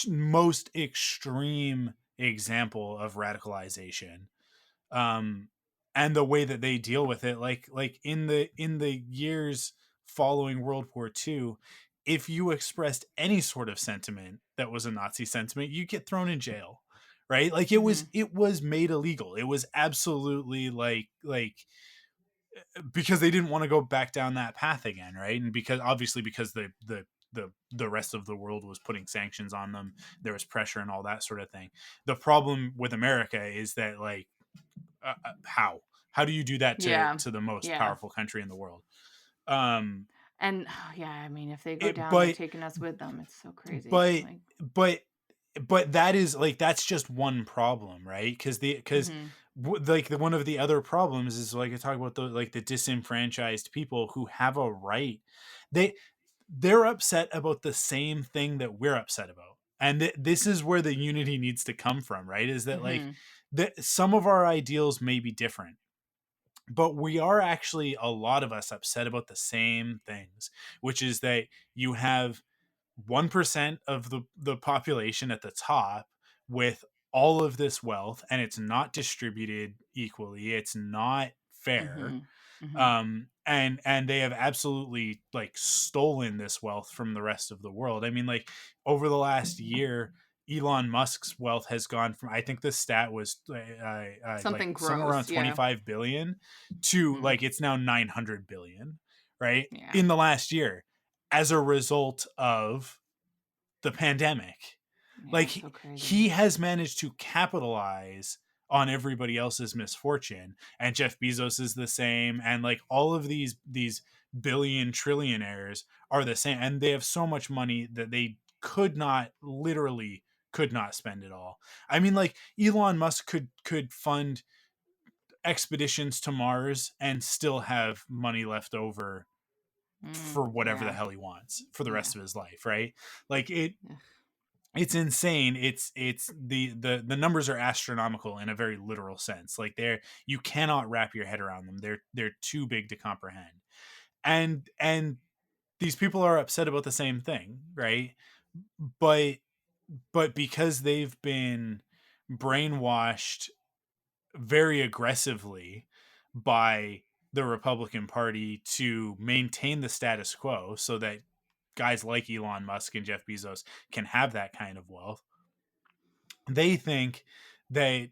most extreme example of radicalization, um and the way that they deal with it, like in the years following World War II, if you expressed any sort of sentiment that was a Nazi sentiment, you get thrown in jail, right? Like Mhm. it was made illegal. It was absolutely like because they didn't want to go back down that path again, right? And because obviously because the rest of the world was putting sanctions on them, there was pressure and all that sort of thing. The problem with America is that like how do you do that Yeah. to the most Yeah. powerful country in the world? um And yeah, I mean, if they go it down, they're taking us with them. It's so crazy. but Like, but that is like that's just one problem, right? Because mhm. like one of the other problems is like I talk about the like the disenfranchised people who have a right. they they're upset about the same thing that we're upset about, and this is where the unity needs to come from, right? Is that like Mhm. that some of our ideals may be different, but we are actually a lot of us upset about the same things, which is that you have 1% of the population at the top with all of this wealth, and it's not distributed equally, it's not fair. Mhm. Mhm. And they have absolutely like stolen this wealth from the rest of the world. I mean, like over the last year, Elon Musk's wealth has gone from, I think the stat was like Something somewhere around gross. Yeah. 25 billion to Mhm. like it's now 900 billion, right? Yeah. In the last year, as a result of the pandemic. Yeah. Like So crazy. he has managed to capitalize on everybody else's misfortune, and Jeff Bezos is the same, and like all of these billion trillionaires are the same, and they have so much money that they literally could not spend it all. I mean, like Elon Musk could fund expeditions to Mars and still have money left over Mm, for whatever the yeah. hell he wants for the Yeah. rest of his life, right? Like Ugh. it's insane. It's the numbers are astronomical in a very literal sense. Like you cannot wrap your head around them. They're too big to comprehend. and these people are upset about the same thing, right? But because they've been brainwashed very aggressively by the Republican Party to maintain the status quo so that guys like Elon Musk and Jeff Bezos can have that kind of wealth. They think that,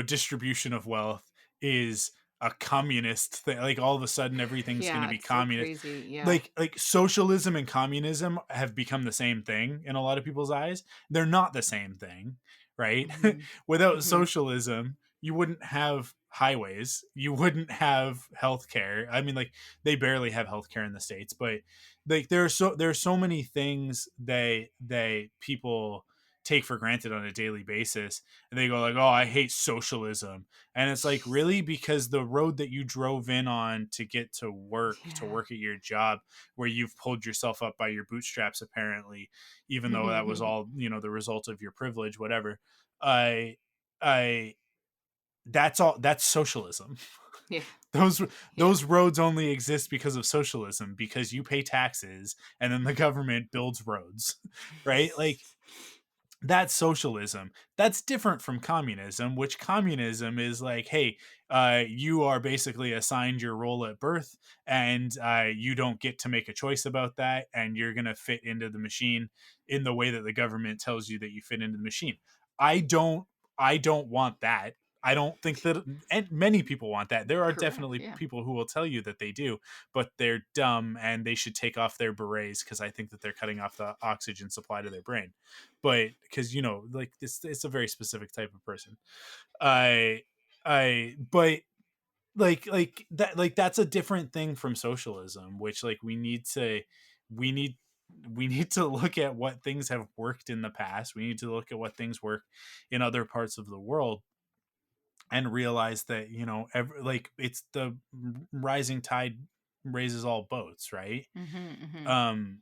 distribution of wealth is a communist thing. Like all of a sudden everything's going to Yeah, be it's so communist. crazy. Yeah. Like socialism and communism have become the same thing in a lot of people's eyes. They're not the same thing, right? Hmm. Without Hmm. socialism, you wouldn't have highways, you wouldn't have healthcare. I mean, like, they barely have healthcare in the States, but like there's so many things they people take for granted on a daily basis, and they go like, oh, I hate socialism. And it's like, Jeez. really? Because the road that you drove in on to get to Yeah. work at your job, where you've pulled yourself up by your bootstraps, apparently, even though that was all, the result of your privilege, whatever. I i that's socialism. Yeah. those Yeah. those roads only exist because of socialism, because you pay taxes and then the government builds roads. Right? Like, that's socialism. That's different from communism, which communism is like, hey, you are basically assigned your role at birth, and you don't get to make a choice about that, and you're going to fit into the machine in the way that the government tells you that you fit into the machine. I don't I don't want that. I don't think that, and many people want that. There are Correct. definitely Yeah. people who will tell you that they do, but they're dumb and they should take off their berets, because I think that they're cutting off the oxygen supply to their brain. But because, like, this, it's a very specific type of person. I i but like that, like, that's a different thing from socialism, which, like, we need we need to look at what things have worked in the past. We need to look at what things work in other parts of the world, and realize that, like, it's the rising tide raises all boats, right? Hmm. Hmm. um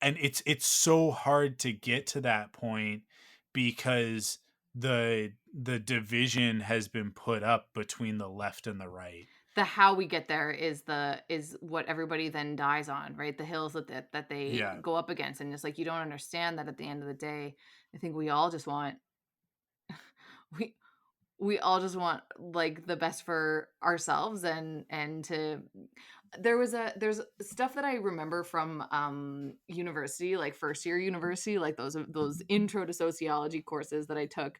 and it's so hard to get to that point, because the division has been put up between the left and the right. The how we get there is what everybody then dies on, right? The hills that they Yeah. go up against, and it's like you don't understand that at the end of the day, I think we all just want we we all just want like the best for ourselves, and to there's stuff that I remember from university, like first year university, like those intro to sociology courses that I took.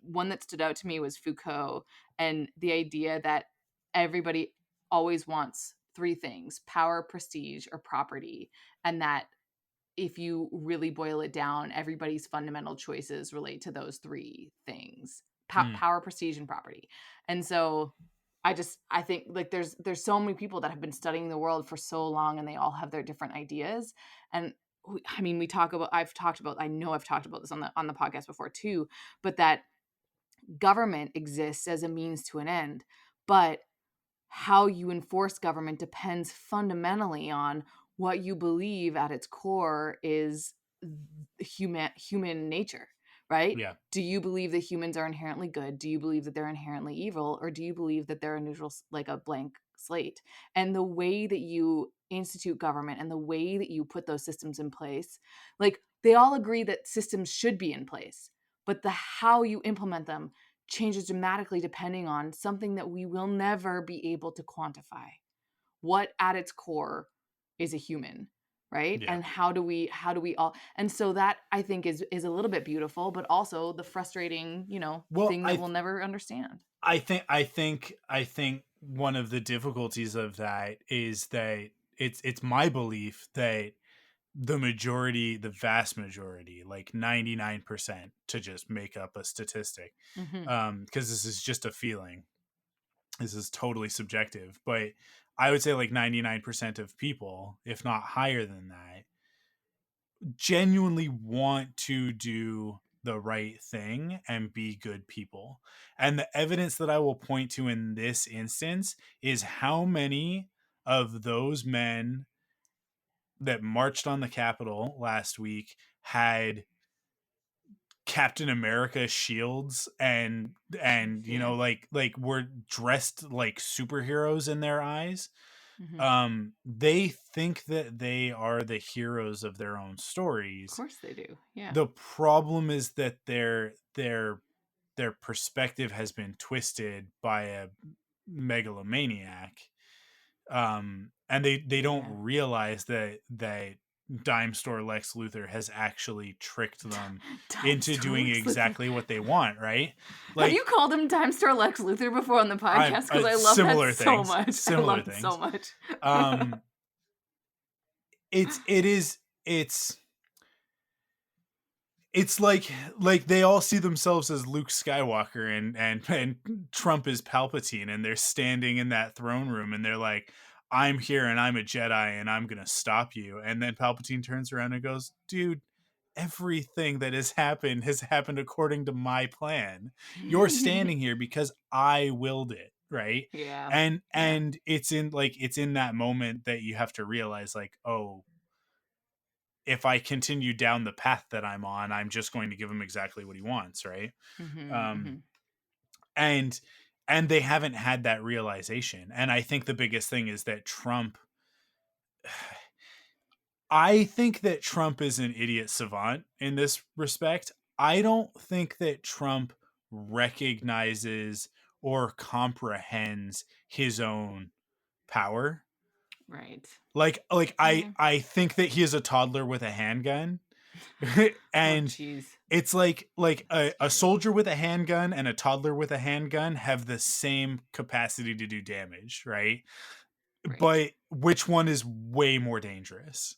One that stood out to me was Foucault, and the idea that everybody always wants three things: power, prestige, or property. And that if you really boil it down, everybody's fundamental choices relate to those three things: Mm. power, prestige, and property. And so I think like there's so many people that have been studying the world for so long, and they all have their different ideas. And I mean, I know I've talked about this on the podcast before too, but that government exists as a means to an end. But how you enforce government depends fundamentally on what you believe at its core is human nature, right? Yeah. Do you believe that humans are inherently good? Do you believe that they're inherently evil? Or do you believe that they're a neutral, like a blank slate? And the way that you institute government and the way that you put those systems in place, like they all agree that systems should be in place, but the how you implement them changes dramatically depending on something that we will never be able to quantify. What at its core is a human, right? Yeah. And how do we all, and so that I think is a little bit beautiful, but also the frustrating, Well, thing that we'll never understand. I think one of the difficulties of that is that it's my belief that the vast majority, like 99%, to just make up a statistic, Hmm. because this is just a feeling, this is totally subjective, but I would say like 99% of people, if not higher than that, genuinely want to do the right thing and be good people. And the evidence that I will point to in this instance is how many of those men that marched on the Capitol last week had Captain America shields, and Yeah. like were dressed like superheroes in their eyes. they think that they are the heroes of their own Of stories. course they do. Yeah. The problem is that their perspective has been twisted by a megalomaniac, and they don't Yeah. realize that dime store Lex Luthor has actually tricked them into Store doing Lex Luthor. exactly what they want, right? Have you called him Dime Store Lex Luthor before on the podcast? Because I love similar that so things, much. similar I love things. it so much. It's like they all see themselves as Luke Skywalker and Trump is Palpatine, and they're standing in that throne room and they're like, I'm here and I'm a Jedi and I'm gonna stop you. And then Palpatine turns around and goes, dude, everything that has happened according to my plan. You're standing here because I willed it, right? Yeah. And it's in that moment that you have to realize, like, oh, if I continue down the path that I'm on, I'm just going to give him exactly what he wants, right? And they haven't had that realization. And I think the biggest thing is that I think that Trump is an idiot savant in this respect. I don't think that Trump recognizes or comprehends his own power. Right. Like I think that he is a toddler with a handgun. And it's like a soldier with a handgun and a toddler with a handgun have the same capacity to do damage, right? But which one is way more dangerous?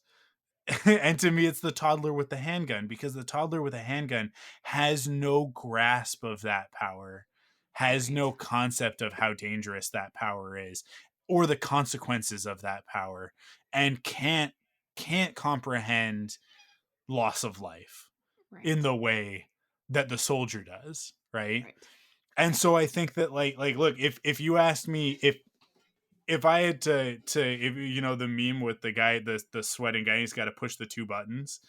And to me, it's the toddler with the handgun, because the toddler with a handgun has no grasp of that power, has no concept of how dangerous that power is or the consequences of that power, and can't comprehend loss of life in the way that the soldier does, right? And so I think that like look, if you asked me, if I had to if you know the meme with the guy, the sweating guy, he's got to push the two buttons,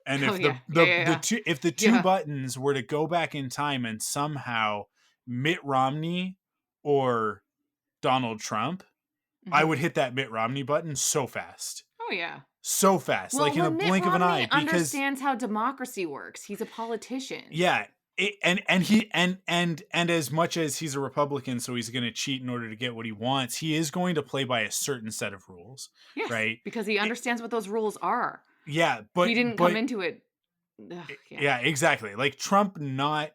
and if the two buttons were to go back in time and somehow Mitt Romney or Donald Trump, I would hit that Mitt Romney button so fast. Oh yeah. So fast, well, like in a blink of an eye, because understands how democracy works. He's a politician. Yeah, and as much as he's a Republican, so he's going to cheat in order to get what he wants, he is going to play by a certain set of rules, right? Because he understands what those rules are. Yeah, but he didn't come into it. Yeah, exactly. Like Trump not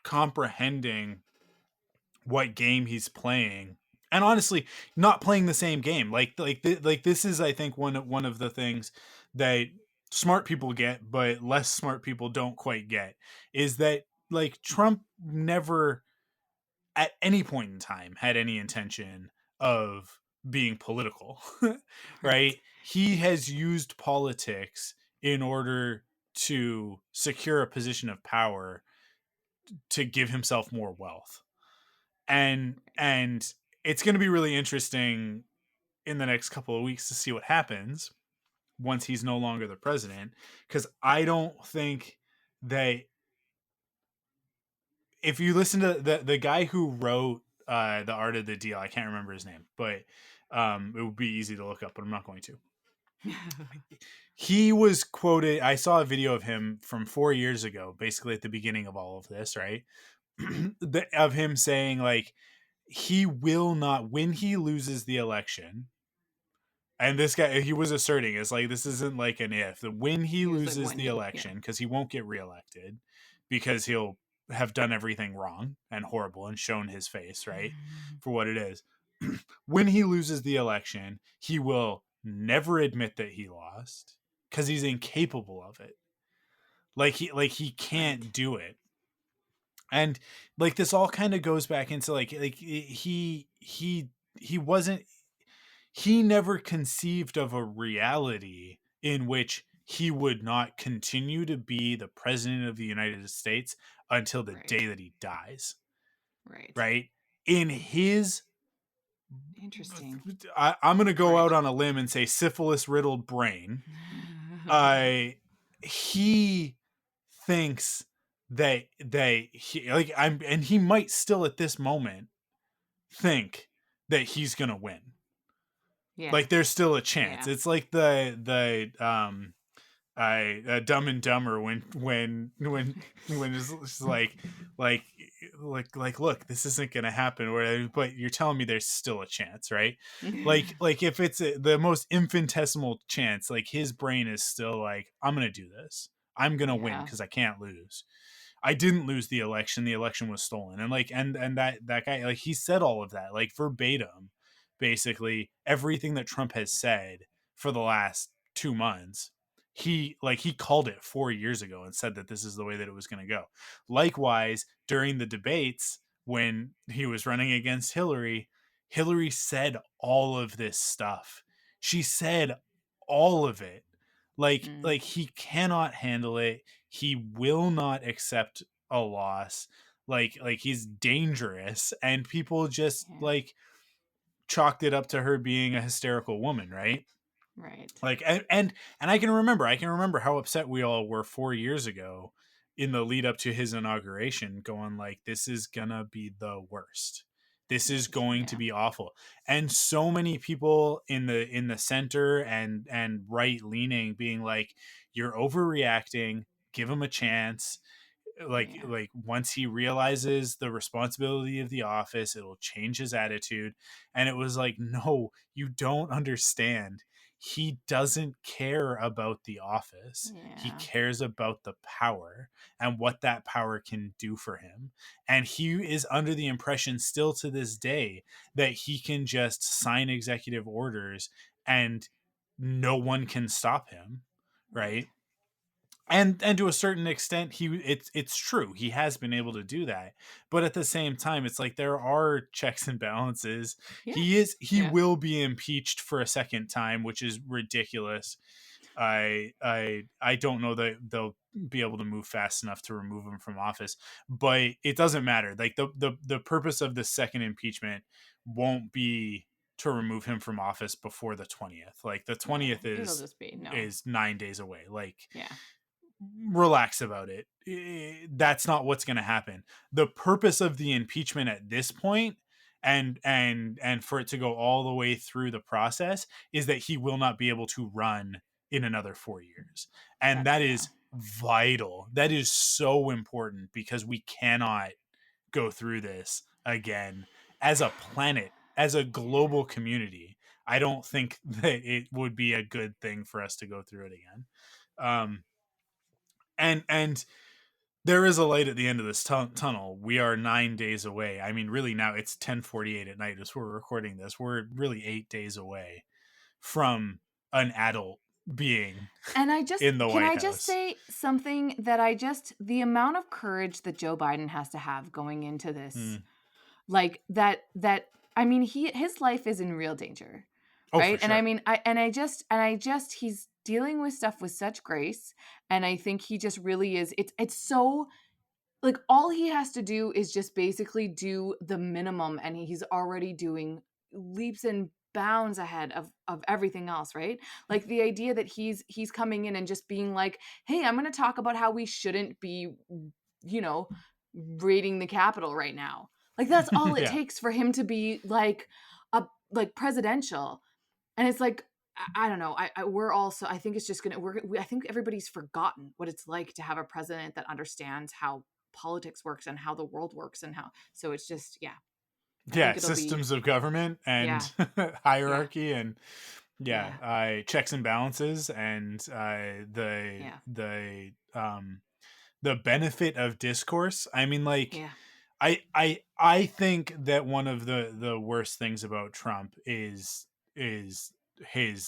comprehending what game he's playing, and honestly, not playing the same game. Like this is, I think, one of the things that smart people get, but less smart people don't quite get, is that like Trump never at any point in time had any intention of being political, right? He has used politics in order to secure a position of power to give himself more wealth. And it's going to be really interesting in the next couple of weeks to see what happens once he's no longer the president, because I don't think that, if you listen to the guy who wrote The Art of the Deal, I can't remember his name, but it would be easy to look up, but I'm not going to. He was quoted, I saw a video of him from 4 years ago, basically at the beginning of all of this, right? Of him saying, like, he will not, when he loses the election, and this guy, he was asserting, it's like, this isn't like an if, when he loses the election, because he won't get reelected, because he'll have done everything wrong and horrible and shown his face, right, for what it is. When he loses the election, he will never admit that he lost, because he's incapable of it. Like he can't do it. And like this all kind of goes back into like he wasn't, he never conceived of a reality in which he would not continue to be the president of the United States until the day that he dies. Right? In his, interesting, I'm going to go out on a limb and say syphilis riddled brain, he thinks that he, like, and he might still at this moment think that he's going to win. Yeah. Like there's still a chance. Yeah. It's like the Dumb and Dumber when it's like look, this isn't gonna happen, or but you're telling me there's still a chance, right? Like if it's the most infinitesimal chance, like his brain is still like, I'm gonna do this, I'm gonna win Yeah. because I can't lose. I didn't lose the election. The election was stolen. And like, and that guy, like, he said all of that, like verbatim, basically everything that Trump has said for the last 2 months. He called it 4 years ago and said that this is the way that it was going to go. Likewise, during the debates when he was running against Hillary, Hillary said all of this stuff. She said all of it. Like he cannot handle it. He will not accept a loss. Like he's dangerous, and people just Yeah. like chalked it up to her being a hysterical woman, right? Right. Like and I can remember how upset we all were 4 years ago in the lead up to his inauguration, going like, this is gonna be the worst, this is Right. going to Yeah. be awful. And so many people in the center and right leaning being like, you're overreacting, give him a chance. Yeah. Like once he realizes the responsibility of the office, it'll change his attitude. And it was like, no, you don't understand. He doesn't care about the office. He Yeah. cares about the power and what that power can do for him. And he is under the impression still to this day that he can just sign executive orders and no one can stop him, Right. right? And to a certain extent, it's true, he has been able to do that. But at the same time, it's like there are checks and balances. Yeah. He Yeah. will be impeached for a second time, which is ridiculous. I don't know that they'll be able to move fast enough to remove him from office, but it doesn't matter. Like the purpose of the second impeachment won't be to remove him from office before the 20th. Like the 20th Yeah. It'll just be no. is 9 days away. Like, Yeah. relax about it. That's not what's going to happen. The purpose of the impeachment at this point, and for it to go all the way through the process, is that he will not be able to run in another 4 years. And that is vital. That is so important, because we cannot go through this again as a planet, as a global community. I don't think that it would be a good thing for us to go through it again. And there is a light at the end of this tunnel. We are 9 days away. I mean, really, now it's 10:48 at night as we're recording this. We're really 8 days away from an adult being And in the can White I House. just say something that the amount of courage that Joe Biden has to have going into this, like that, I mean, his life is in real danger. Oh, right. for And sure. I mean, he's dealing with stuff with such grace. And I think he just really is. It's so, like, all he has to do is just basically do the minimum, and he's already doing leaps and bounds ahead of everything else, right? Like the idea that he's coming in and just being like, hey, I'm going to talk about how we shouldn't be, you know, raiding the Capitol right now. Like that's all it Yeah. takes for him to be like presidential. And it's like, I don't know. We're also, I think it's just going to, I think everybody's forgotten what it's like to have a president that understands how politics works and how the world works and how, so it's just, yeah. I think it'll Systems be, of government and hierarchy and checks and balances, and the benefit of discourse. I mean, like, I think that one of the worst things about Trump is his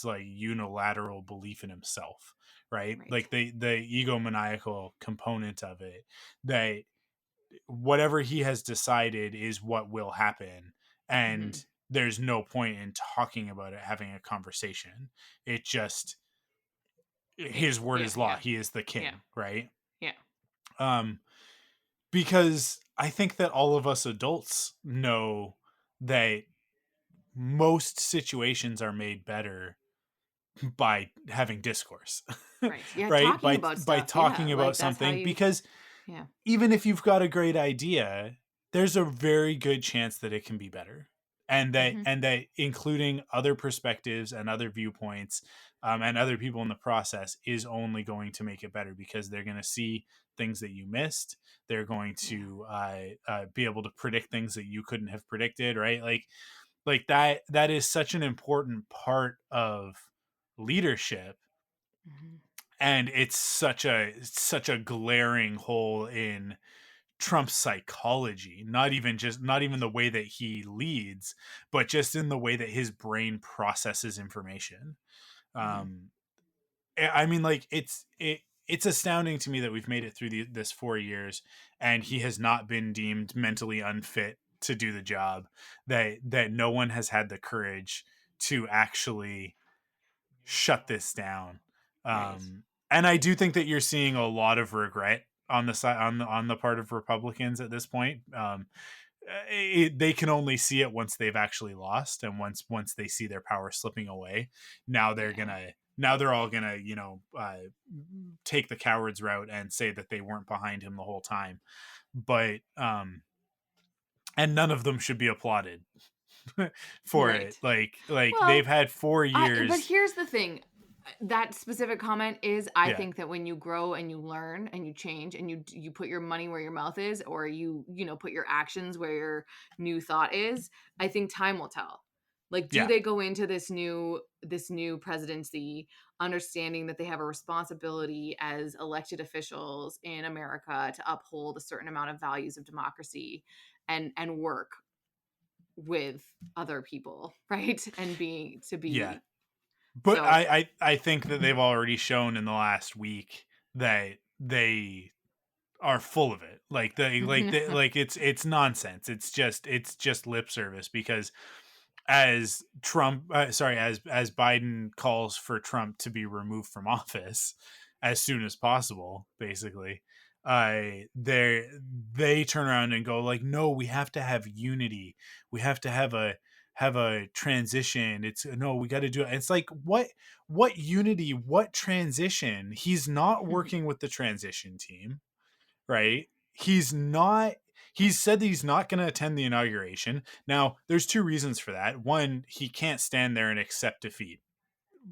like unilateral belief in himself, right? Like the egomaniacal component of it, that whatever he has decided is what will happen, and there's no point in talking about it, having a conversation. It just, his word is law. He is the king, right? Because I think that all of us adults know that most situations are made better by having discourse. right. Yeah. Right? Talking about stuff. By talking about like, that's how something, you, because even if you've got a great idea, there's a very good chance that it can be better. and that including other perspectives and other viewpoints, and other people in the process is only going to make it better, because they're going to see things that you missed. They're going to be able to predict things that you couldn't have predicted, right? Like that is such an important part of leadership, Mm-hmm. and it's such a glaring hole in Trump's psychology, not even the way that he leads, but just in the way that his brain processes information. Mm-hmm. I mean, like it's astounding to me that we've made it through this 4 years, and he has not been deemed mentally unfit to do the job. That no one has had the courage to actually shut this down. Right. And I do think that you're seeing a lot of regret on the side on the part of Republicans at this point. They can only see it once they've actually lost, and once they see their power slipping away. Yeah. Now they're all gonna take the coward's route and say that they weren't behind him the whole time. But and none of them should be applauded for Right. it. Like Well, they've had 4 but years. here's the thing. That specific comment is, I Yeah, think that when you grow and you learn and you change and you put your money where your mouth is, or put your actions where your new thought is, I think time will tell. Like, do yeah, they go into this new presidency understanding that they have a responsibility as elected officials in America to uphold a certain amount of values of democracy and work with other people, right? And being to yeah. be But so. I think that they've already shown in the last week that they are full of it. Like it's nonsense. It's just lip service, because as Trump sorry as Biden calls for Trump to be removed from office as soon as possible, basically, they turn around and go like, no, we have to have unity, we have to have a transition, it's no, we got to do it. It's like, what unity, what transition? He's not working with the transition team, right? He's not. He's said that he's not going to attend the inauguration. Now, there's two reasons for that. One, he can't stand there and accept defeat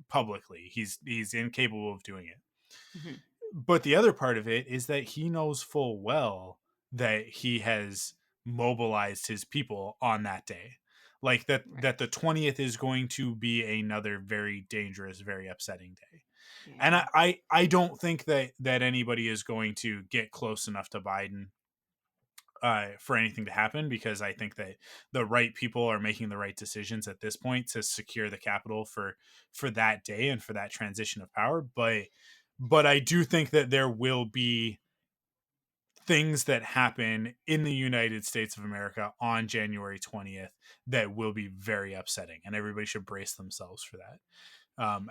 publicly. He's incapable of doing it. Mhm. But the other part of it is that he knows full well that he has mobilized his people on that day. Like that Right. the 20th is going to be another very dangerous, very upsetting day. And Yeah. I don't think that anybody is going to get close enough to Biden for anything to happen, because I think that the right people are making the right decisions at this point to secure the capital for that day and for that transition of power. But I do think that there will be things that happen in the United States of America on January 20th that will be very upsetting, and everybody should brace themselves for that.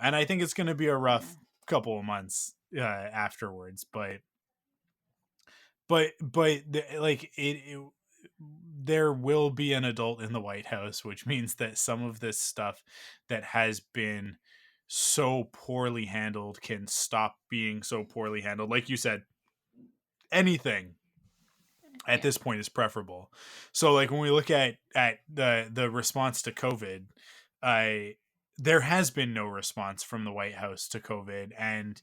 And I think it's going to be a Yeah. rough couple of months afterwards, but like there will be an adult in the White House, which means that some of this stuff that has been so poorly handled can stop being so poorly handled. Like you said, anything at Yeah. this point is preferable. So like when we look at the response to COVID, I there has been no response from the White House to COVID, and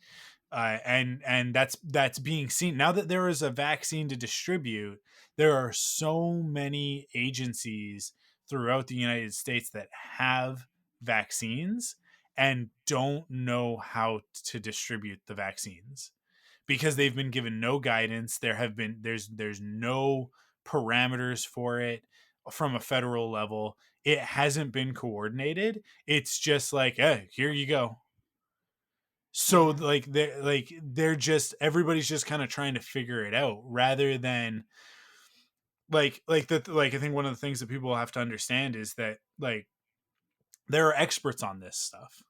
that's being seen now that there is a vaccine to distribute. There are so many agencies throughout the United States that have vaccines and don't know how to distribute the vaccines, because they've been given no guidance. There's no parameters for it from a federal level. It hasn't been coordinated. It's just like, hey, here you go. So Yeah. they're just, everybody's just kind of trying to figure it out, rather than like I think one of the things that people have to understand is that like there are experts on this stuff,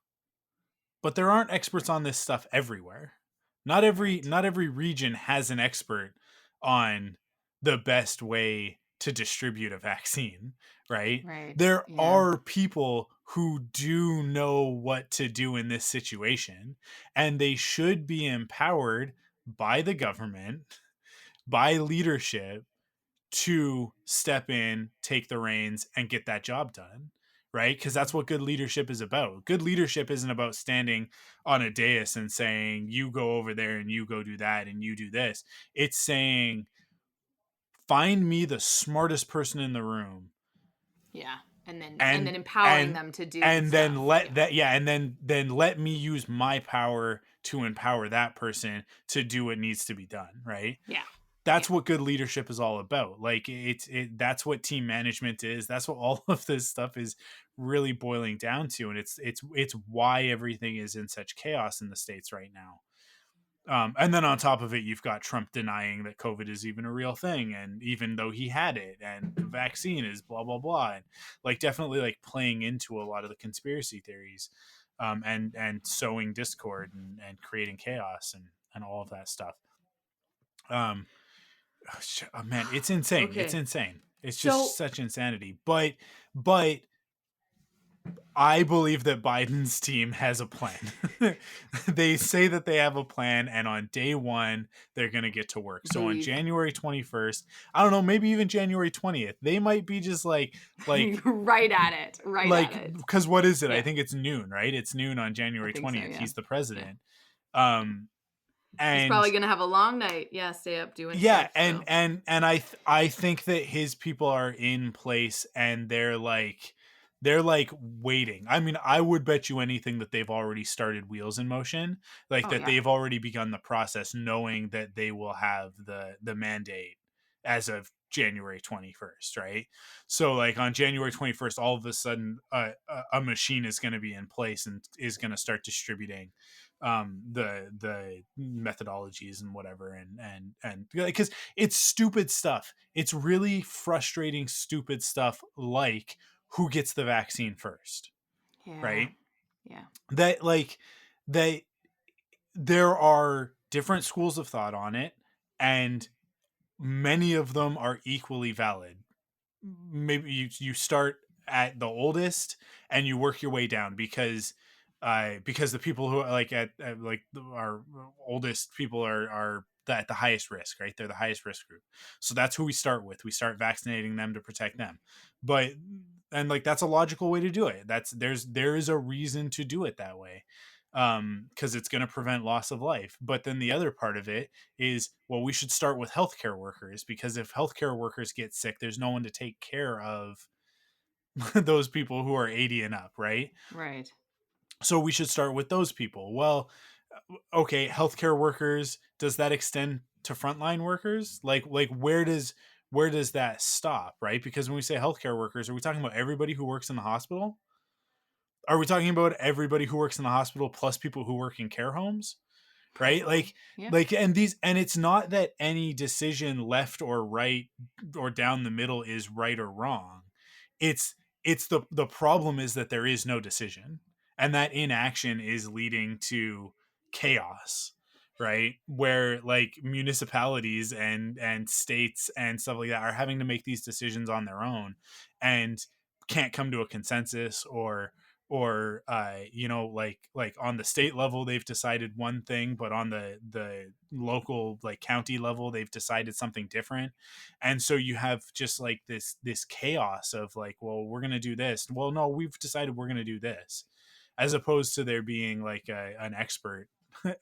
but there aren't experts on this stuff everywhere. Right. Not every region has an expert on the best way to distribute a vaccine, right? Right. There Yeah. are people who do know what to do in this situation, and they should be empowered by the government, by leadership, to step in, take the reins, and get that job done, right? Because that's what good leadership is about. Good leadership isn't about standing on a dais and saying, you go over there and you go do that and you do this. It's saying, find me the smartest person in the room. Yeah. And then And empowering them to do and stuff. then then let me use my power to empower that person to do what needs to be done, right? Yeah. That's what good leadership is all about. Like that's what team management is. That's what all of this stuff is really boiling down to, and it's why everything is in such chaos in the States right now. And then on top of it, you've got Trump denying that COVID is even a real thing, and even though he had it, and the vaccine is blah blah blah, and like definitely like playing into a lot of the conspiracy theories, and sowing discord and creating chaos and all of that stuff. Oh, man, it's insane. Okay. It's insane. It's just such insanity. But I believe that Biden's team has a plan. They say that they have a plan, and on day one, they're going to get to work. So on January 21st, I don't know, maybe even January 20th, they might be just like right at it. Because what is it? Yeah. I think it's noon, right? It's noon on January 20th. So, yeah. He's the president. Yeah. And he's probably gonna have a long night. Yeah, stay up doing. Yeah, stuff, and I think that his people are in place, and they're like waiting. I mean, I would bet you anything that they've already started wheels in motion, they've already begun the process, knowing that they will have the mandate as of January 21st, right? So like on January 21st, all of a sudden a machine is going to be in place and is going to start distributing the methodologies and whatever, and because it's stupid stuff. It's really frustrating stupid stuff, like who gets the vaccine first. Yeah. Right? Yeah. That there are different schools of thought on it, and many of them are equally valid. Maybe you start at the oldest and you work your way down, because the people who are like at like our oldest people are at the highest risk, right? They're the highest risk group. So that's who we start with. We start vaccinating them to protect them. And like, that's a logical way to do it. There is a reason to do it that way. Because it's going to prevent loss of life. But then the other part of it is, well, we should start with healthcare workers, because if healthcare workers get sick, there's no one to take care of those people who are 80 and up, right? Right. So we should start with those people. Well, okay, healthcare workers, does that extend to frontline workers? Like where does that stop, right? Because when we say healthcare workers, are we talking about everybody who works in the hospital? Are we talking about everybody who works in the hospital plus people who work in care homes? Right? And it's not that any decision left or right or down the middle is right or wrong. It's the problem is that there is no decision, and that inaction is leading to chaos, right? Where like municipalities and states and stuff like that are having to make these decisions on their own and can't come to a consensus, or like on the state level they've decided one thing, but on the local like county level they've decided something different. And so you have just like this chaos of like, well, we're gonna do this, well, no, we've decided we're gonna do this, as opposed to there being like an expert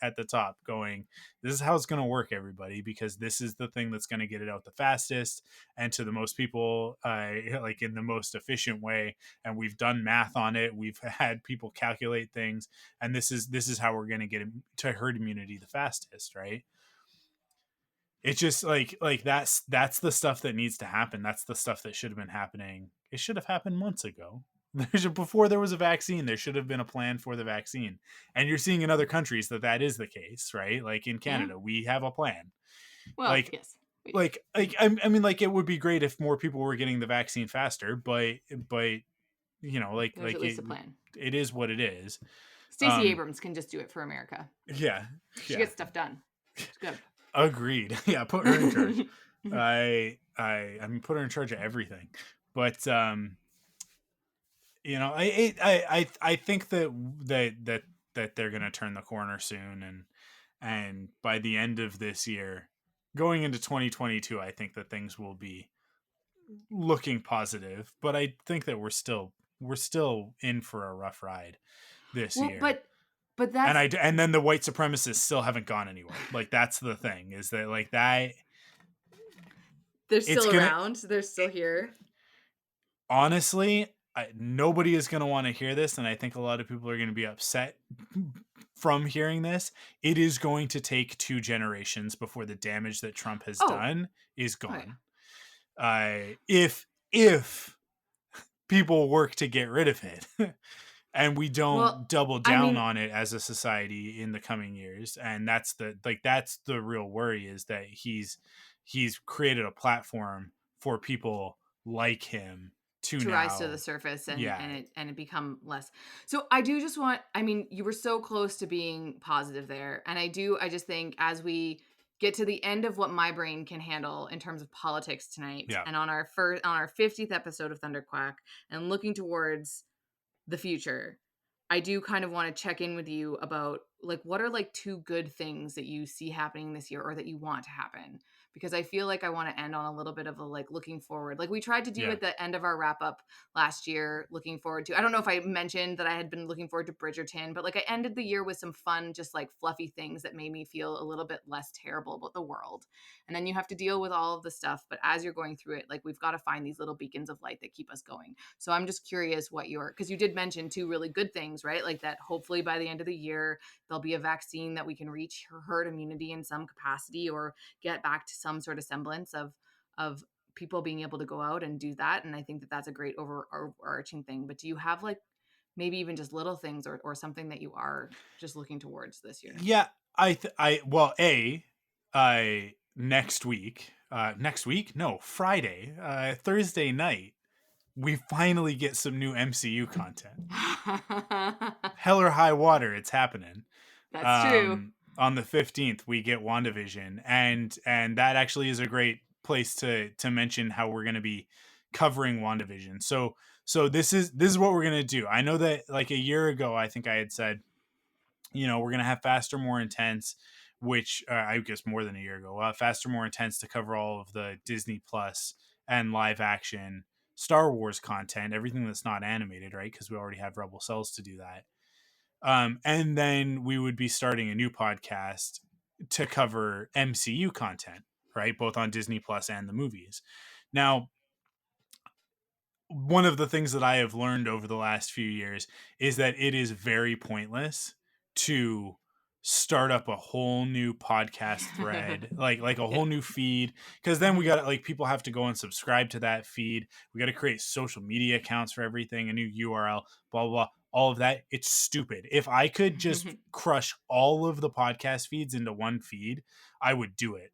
at the top going, this is how it's going to work, everybody, because this is the thing that's going to get it out the fastest and to the most people, like in the most efficient way. And we've done math on it, we've had people calculate things, and this is how we're going to get to herd immunity the fastest, right? It's just like that's the stuff that needs to happen. That's the stuff that should have been happening. It should have happened months ago. Before there was a vaccine, there should have been a plan for the vaccine. And you're seeing in other countries that is the case, right? Like in Canada, we have a plan. Well, yes. I mean, like, it would be great if more people were getting the vaccine faster, but you know, like there's at least a plan. It is what it is. Stacey Abrams can just do it for America. Yeah. She gets stuff done. It's good. Agreed. Yeah, put her in charge. I mean, put her in charge of everything. But you know, I think that they're gonna turn the corner soon, and by the end of this year, going into 2022, I think that things will be looking positive, but I think that we're still in for a rough ride this Well, year. but that's And then the white supremacists still haven't gone anywhere. Like that's the thing, is that like that they're it's still gonna around. They're still here. honestly, nobody is going to want to hear this, and I think a lot of people are going to be upset from hearing this. It is going to take 2 generations before the damage that Trump has Oh, done is oh gone. yeah. If people work to get rid of it, and we Well, don't double I down mean, on it as a society in the coming years, and that's the real worry, is that he's created a platform for people like him to to rise to the now. surface Yeah, and it become less. So I do just want, I mean, you were so close to being positive there. And I just think as we get to the end of what my brain can handle in terms of politics tonight, yeah, and on our 50th episode of Thunderquack, and looking towards the future, I do kind of want to check in with you about like what are like 2 good things that you see happening this year or that you want to happen, because I feel like I want to end on a little bit of a like looking forward, like we tried to do yeah. at the end of our wrap up last year, looking forward to, I don't know if I mentioned that I had been looking forward to Bridgerton, but like I ended the year with some fun just like fluffy things that made me feel a little bit less terrible about the world. And then you have to deal with all of the stuff, but as you're going through it, like we've got to find these little beacons of light that keep us going. So I'm just curious what because you did mention 2 really good things, right? Like that hopefully by the end of the year, there'll be a vaccine that we can reach herd immunity in some capacity, or get back to some sort of semblance of people being able to go out and do that. And I think that that's a great overarching thing. But do you have like maybe even just little things or something that you are just looking towards this year? Yeah, well, next week, no, Friday, Thursday night, we finally get some new MCU content. Hell or high water, it's happening. That's true. On the 15th, we get WandaVision, and that actually is a great place to mention how we're going to be covering WandaVision. So this is what we're going to do. I know that like a year ago, I think I had said, we're going to have Faster, More Intense, which I guess more than a year ago, Faster, More Intense, to cover all of the Disney Plus and live action Star Wars content, everything that's not animated, right? Because we already have Rebel Cells to do that. And then we would be starting a new podcast to cover MCU content, right? Both on Disney Plus and the movies. Now, one of the things that I have learned over the last few years is that it is very pointless to start up a whole new podcast thread, like a whole new feed, because then we got like people have to go and subscribe to that feed. We got to create social media accounts for everything, a new URL, blah, blah, blah, all of that. It's stupid. If I could just crush all of the podcast feeds into one feed, I would do it.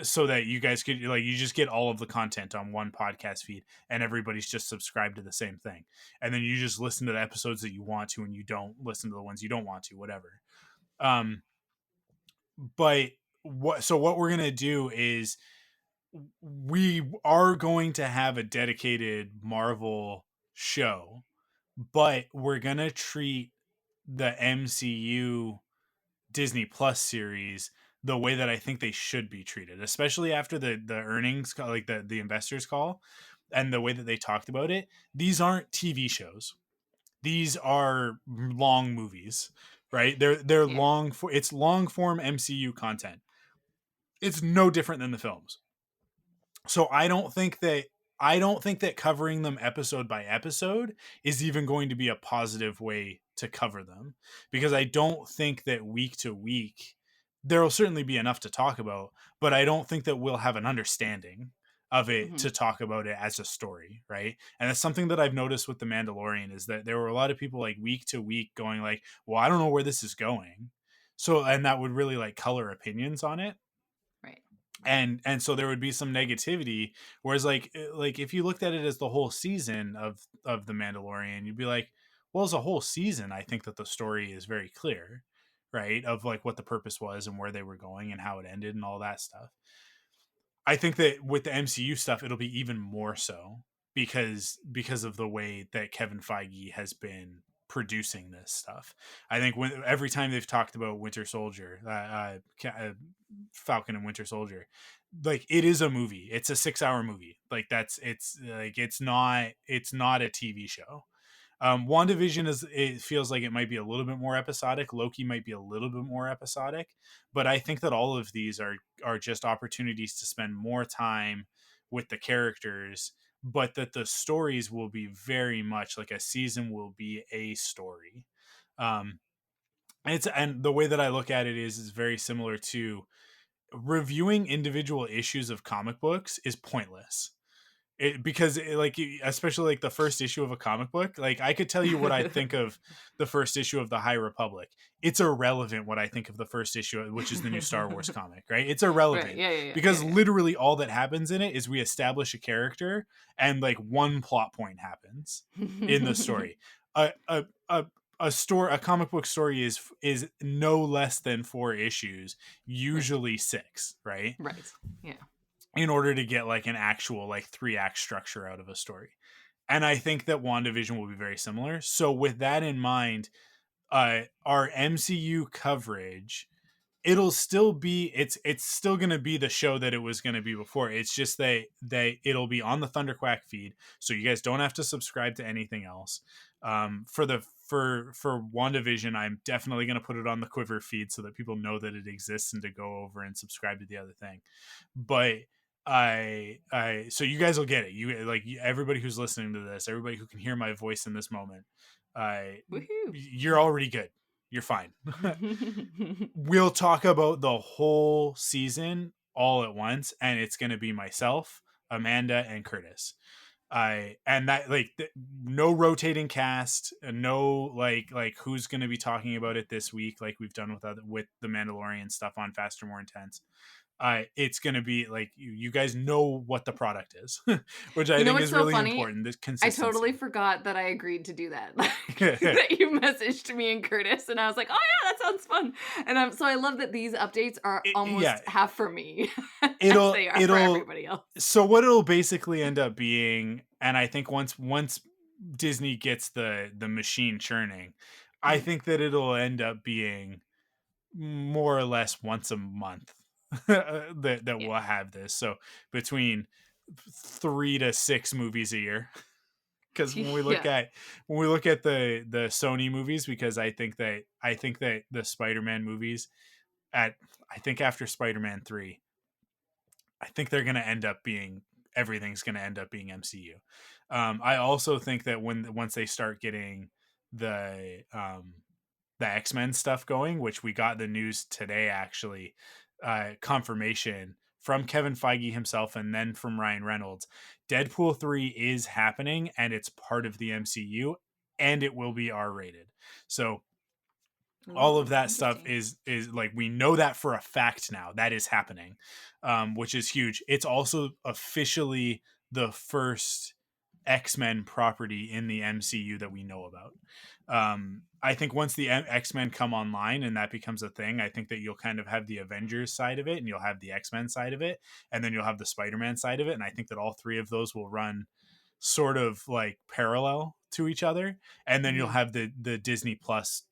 So that you guys could like, you just get all of the content on one podcast feed, and everybody's just subscribed to the same thing, and then you just listen to the episodes that you want to, and you don't listen to the ones you don't want to, whatever. But what we're gonna do is we are going to have a dedicated Marvel show, but we're gonna treat the MCU Disney Plus series the way that I think they should be treated, especially after the earnings call, like the investors call, and the way that they talked about it. These aren't TV shows. These are long movies, right? They're Yeah. it's long form MCU content. It's no different than the films. So I don't think that covering them episode by episode is even going to be a positive way to cover them, because I don't think that week to week there'll certainly be enough to talk about, but I don't think that we'll have an understanding of it Mm-hmm. to talk about it as a story, right? And that's something that I've noticed with The Mandalorian, is that there were a lot of people like week to week going like, well, I don't know where this is going. So, and that would really like color opinions on it. Right. And so there would be some negativity, whereas like if you looked at it as the whole season of the Mandalorian, you'd be like, well, as a whole season, I think that the story is very clear, right, of like what the purpose was and where they were going and how it ended and all that stuff. I think that with the MCU stuff, it'll be even more so, because of the way that Kevin Feige has been producing this stuff. I think every time they've talked about Winter Soldier, Falcon and Winter Soldier, like it is a movie. It's a 6-hour movie. Like it's not a TV show. WandaVision it feels like it might be a little bit more episodic. Loki might be a little bit more episodic, but I think that all of these are just opportunities to spend more time with the characters, but that the stories will be very much like a season will be a story. And the way that I look at it is very similar to reviewing individual issues of comic books is pointless. Because like especially like the first issue of a comic book, like I could tell you what I think of the first issue of the High Republic. It's irrelevant what I think of the first issue, which is the new Star Wars comic, right? It's irrelevant. Right. Because literally all that happens in it is we establish a character and like one plot point happens in the story. A comic book story is no less than 4 issues, usually 6, right? Right. Yeah. In order to get like an actual like 3-act structure out of a story. And I think that WandaVision will be very similar. So with that in mind, our MCU coverage, it'll still be it's still going to be the show that it was going to be before. It's just it'll be on the Thunderquack feed, so you guys don't have to subscribe to anything else. For WandaVision, I'm definitely going to put it on the Quiver feed so that people know that it exists and to go over and subscribe to the other thing. But so you guys will get it. You like everybody who's listening to this, everybody who can hear my voice in this moment, you're already good. You're fine. We'll talk about the whole season all at once, and it's going to be myself, Amanda, and Curtis. And that no rotating cast, no like who's going to be talking about it this week, like we've done with the Mandalorian stuff on Faster More Intense. It's going to be like you guys know what the product is, which I think is so really important. This consistency. I totally forgot that I agreed to do that. That you messaged me and Curtis, and I was like, "Oh yeah, that sounds fun." And so I love that these updates are almost half for me. It'll for everybody else. So what it'll basically end up being, and I think once Disney gets the machine churning, I think that it'll end up being more or less once a month. that we'll have this, so between 3 to 6 movies a year, because when we look at the Sony movies, because I think that the Spider-Man movies I think after Spider-Man 3, I think they're going to end up being everything's going to end up being MCU. I also think that once they start getting the X-Men stuff going, which we got the news today actually, confirmation from Kevin Feige himself and then from Ryan Reynolds, Deadpool 3 is happening and it's part of the MCU and it will be R-rated. So all of that stuff is like, we know that for a fact now. That is happening, which is huge. It's also officially the first X-Men property in the MCU that we know about. I think once the X-Men come online and that becomes a thing, I think that you'll kind of have the Avengers side of it and you'll have the X-Men side of it, and then you'll have the Spider-Man side of it. And I think that all 3 of those will run sort of like parallel to each other. And then you'll have the Disney Plus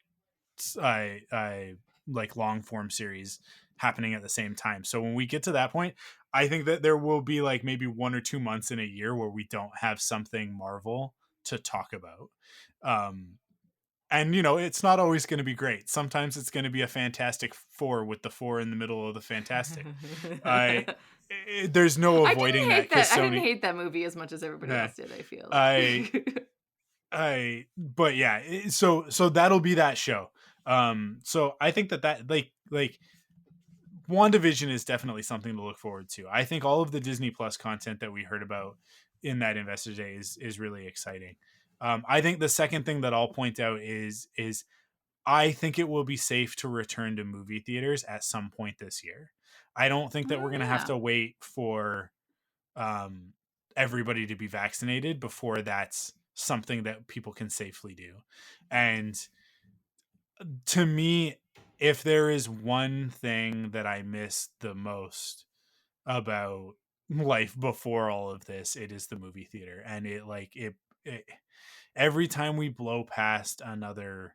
like long form series happening at the same time. So when we get to that point, I think that there will be like maybe 1 or 2 months in a year where we don't have something Marvel to talk about. And it's not always going to be great. Sometimes it's going to be a Fantastic Four with the 4 in the middle of the Fantastic. There's no avoiding that. I didn't hate that movie as much as everybody else did, I feel. But yeah, so that'll be that show. So I think that like WandaVision is definitely something to look forward to. I think all of the Disney Plus content that we heard about in that Investor Day is really exciting. I think the second thing that I'll point out is I think it will be safe to return to movie theaters at some point this year. I don't think that we're going to have to wait for everybody to be vaccinated before that's something that people can safely do. And to me, if there is one thing that I miss the most about life before all of this, it is the movie theater. And every time we blow past another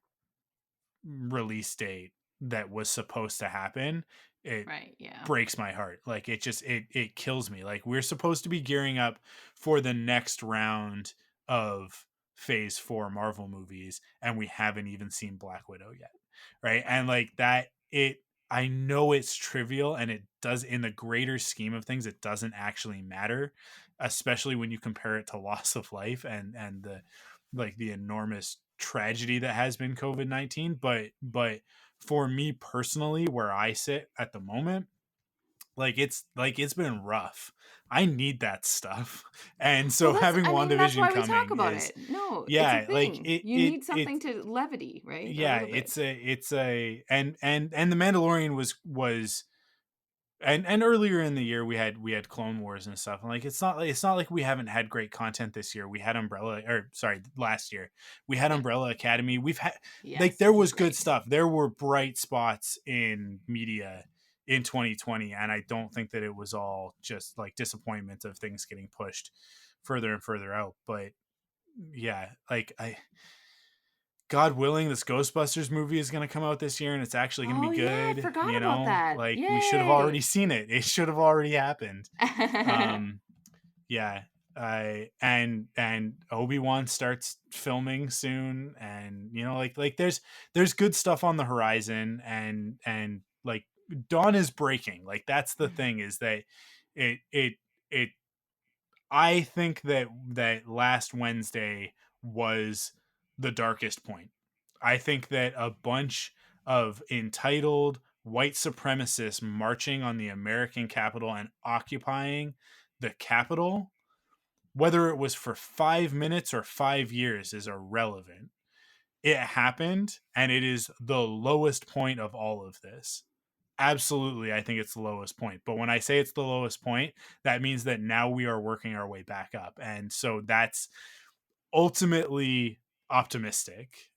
release date that was supposed to happen, it Right. Yeah. breaks my heart. Like it kills me. Like we're supposed to be gearing up for the next round of phase 4 Marvel movies and we haven't even seen Black Widow yet. Right? And like that I know it's trivial and it does, in the greater scheme of things, it doesn't actually matter, especially when you compare it to loss of life and the like the enormous tragedy that has been COVID-19. But for me personally, where I sit at the moment, it's been rough. I need that stuff. And Well, so having that's WandaVision why we talk coming about is, it. No, it's a yeah, like thing. You need something to levity, right? A yeah, little bit. it's a and the Mandalorian was and earlier in the year we had Clone Wars and stuff. And like it's not like we haven't had great content this year. We had Umbrella, or sorry, last year. We had Yeah. Umbrella Academy. We've had like Yes, there he's was good great. stuff. There were bright spots in media in 2020, and I don't think that it was all just like disappointment of things getting pushed further and further out. But yeah, like God willing, this Ghostbusters movie is going to come out this year and it's actually going to Oh be yeah, I good. forgot You about know, that. like we should have already Yay. seen it. It should have already happened. Yeah. And Obi-Wan starts filming soon, and you know, like there's good stuff on the horizon, and like dawn is breaking. Like that's the thing, is that it I think that last Wednesday was the darkest point. I think that a bunch of entitled white supremacists marching on the American Capitol and occupying the Capitol, whether it was for 5 minutes or 5 years, is irrelevant. It happened, and it is the lowest point of all of this. Absolutely, I think it's the lowest point. But when I say it's the lowest point, that means that now we are working our way back up. And so that's ultimately optimistic.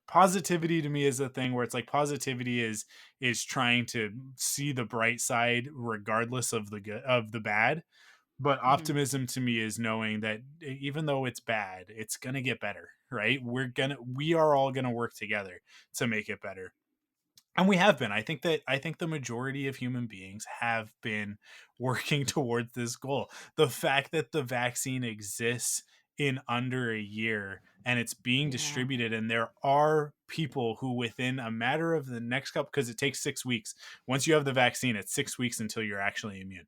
Positivity to me is a thing where it's like positivity is trying to see the bright side regardless of the good of the bad. But Mhm. optimism to me is knowing that even though it's bad, it's gonna get better, right? We are all gonna work together to make it better. And we have been. I think the majority of human beings have been working towards this goal. The fact that the vaccine exists in under a year and it's being Yeah. distributed, and there are people who within a matter of the next couple, because it takes 6 weeks. Once you have the vaccine, it's 6 weeks until you're actually immune.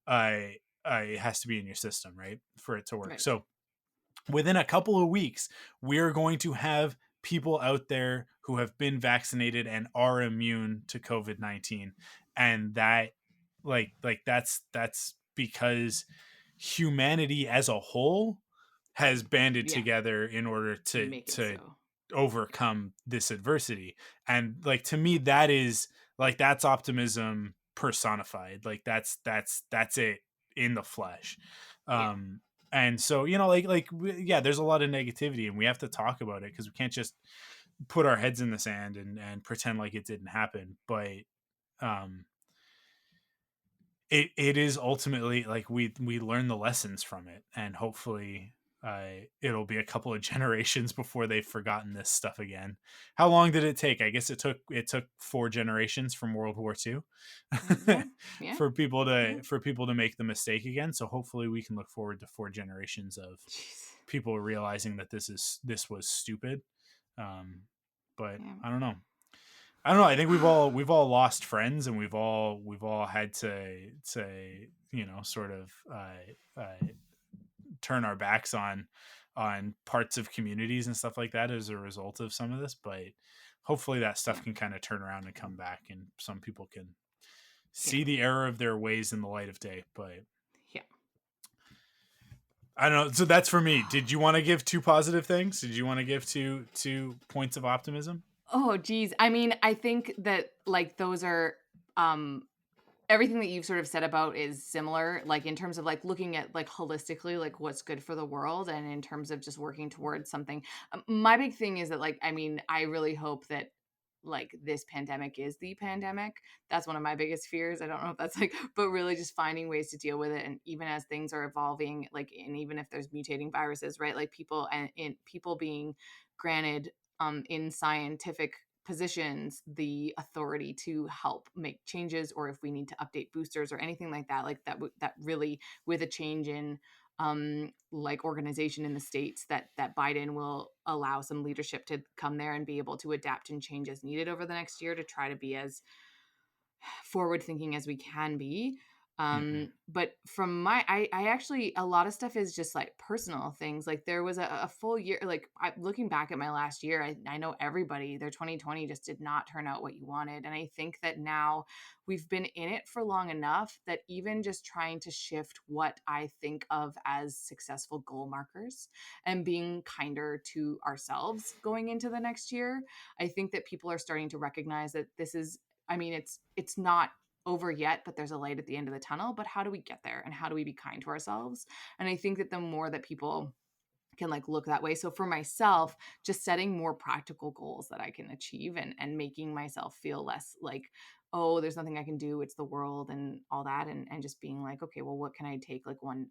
It has to be in your system, right, for it to work. Right. So within a couple of weeks, we are going to have people out there who have been vaccinated and are immune to COVID-19. And that that's because humanity as a whole has banded Yeah. together in order To to make it to so. overcome this adversity. And like to me, that is like that's optimism personified. Like that's it in the flesh. Yeah. And so, you know, yeah, there's a lot of negativity and we have to talk about it, because we can't just put our heads in the sand and pretend like it didn't happen. But um it is ultimately like we learn the lessons from it, and hopefully it'll be a couple of generations before they've forgotten this stuff again. How long did it take? I guess it took 4 generations from World War II Yeah. Yeah. Yeah. for people to make the mistake again. So hopefully we can look forward to 4 generations of Jeez. people realizing that this was stupid. But Yeah. I don't know. I think we've all lost friends, and we've all had to you know, sort of turn our backs on parts of communities and stuff like that as a result of some of this. But hopefully that stuff Yeah. can kind of turn around and come back, and some people can Yeah. see the error of their ways in the light of day. But Yeah. I don't know. So that's for me. Did you want to give 2 positive things? Did you want to give two points of optimism? Oh, geez. I mean, I think that like those are everything that you've sort of said about is similar, like in terms of like looking at like holistically, like what's good for the world, and in terms of just working towards something. My big thing is that like, I mean, I really hope that like this pandemic is the pandemic. That's one of my biggest fears. I don't know if that's like, but really just finding ways to deal with it. And even as things are evolving, like, and even if there's mutating viruses, right? Like people and in people being granted in scientific positions the authority to help make changes, or if we need to update boosters or anything like that, like that really with a change in like organization in the states, that Biden will allow some leadership to come there and be able to adapt and change as needed over the next year to try to be as forward thinking as we can be. But from I actually, a lot of stuff is just like personal things. Like there was a full year, like looking back at my last year, I know everybody, their 2020 just did not turn out what you wanted. And I think that now we've been in it for long enough that even just trying to shift what I think of as successful goal markers and being kinder to ourselves going into the next year, I think that people are starting to recognize that this is, I mean, it's not over yet, but there's a light at the end of the tunnel. But how do we get there, and how do we be kind to ourselves? And I think that the more that people can like look that way. So for myself, just setting more practical goals that I can achieve, and making myself feel less like, oh, there's nothing I can do, it's the world and all that. And just being like, okay, well, what can I take like one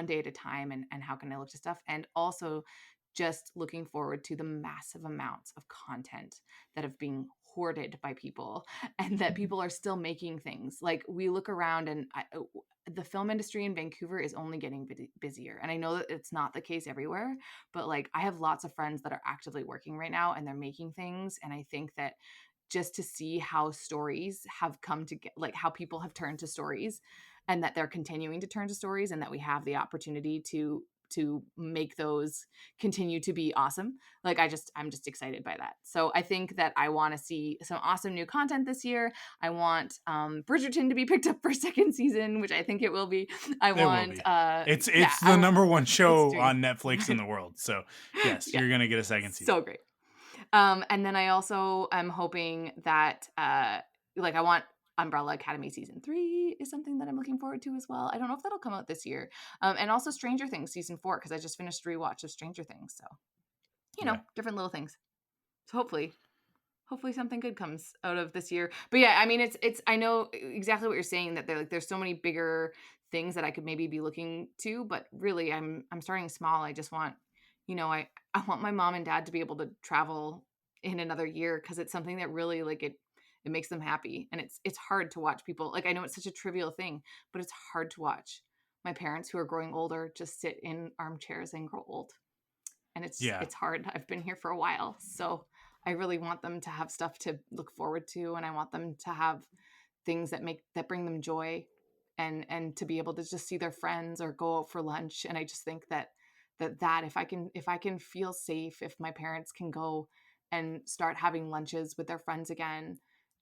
day at a time, and how can I look to stuff? And also just looking forward to the massive amounts of content that have been hoarded by people, and that people are still making things. Like we look around, and the film industry in Vancouver is only getting busier. And I know that it's not the case everywhere, but like I have lots of friends that are actively working right now and they're making things. And I think that just to see how stories have come to get, like how people have turned to stories, and that they're continuing to turn to stories, and that we have the opportunity to make those continue to be awesome. Like I'm just excited by that. So I think that I want to see some awesome new content this year. I want Bridgerton to be picked up for a second season, which I think it will be. I want it's yeah, the number one show doing... on Netflix in the world. So yes, yeah, you're gonna get a second season. So great. And then I also am hoping that like I want Umbrella Academy season 3 is something that I'm looking forward to as well. I don't know if that'll come out this year. And also Stranger Things season 4, because I just finished rewatch of Stranger Things. So, you know, different little things. So hopefully something good comes out of this year. But yeah, I mean, it's I know exactly what you're saying, that there's so many bigger things that I could maybe be looking to, but really I'm starting small. I just want, you know, I want my mom and dad to be able to travel in another year, because it's something that really like it makes them happy. And it's hard to watch people, like I know it's such a trivial thing, but it's hard to watch my parents who are growing older just sit in armchairs and grow old. And it's hard. I've been here for a while, so I really want them to have stuff to look forward to, and I want them to have things that bring them joy, and to be able to just see their friends or go out for lunch. And I just think that if I can feel safe, if my parents can go and start having lunches with their friends again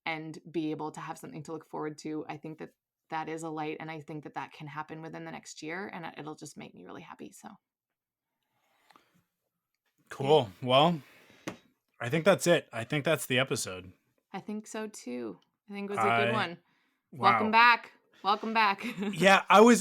and be able to have something to look forward to, I think that is a light, and I think that can happen within the next year, and it'll just make me really happy. So cool. Yeah. Well, I think that's it. I think that's the episode. I think so too. I think it was a good one. Wow. Welcome back. Yeah, we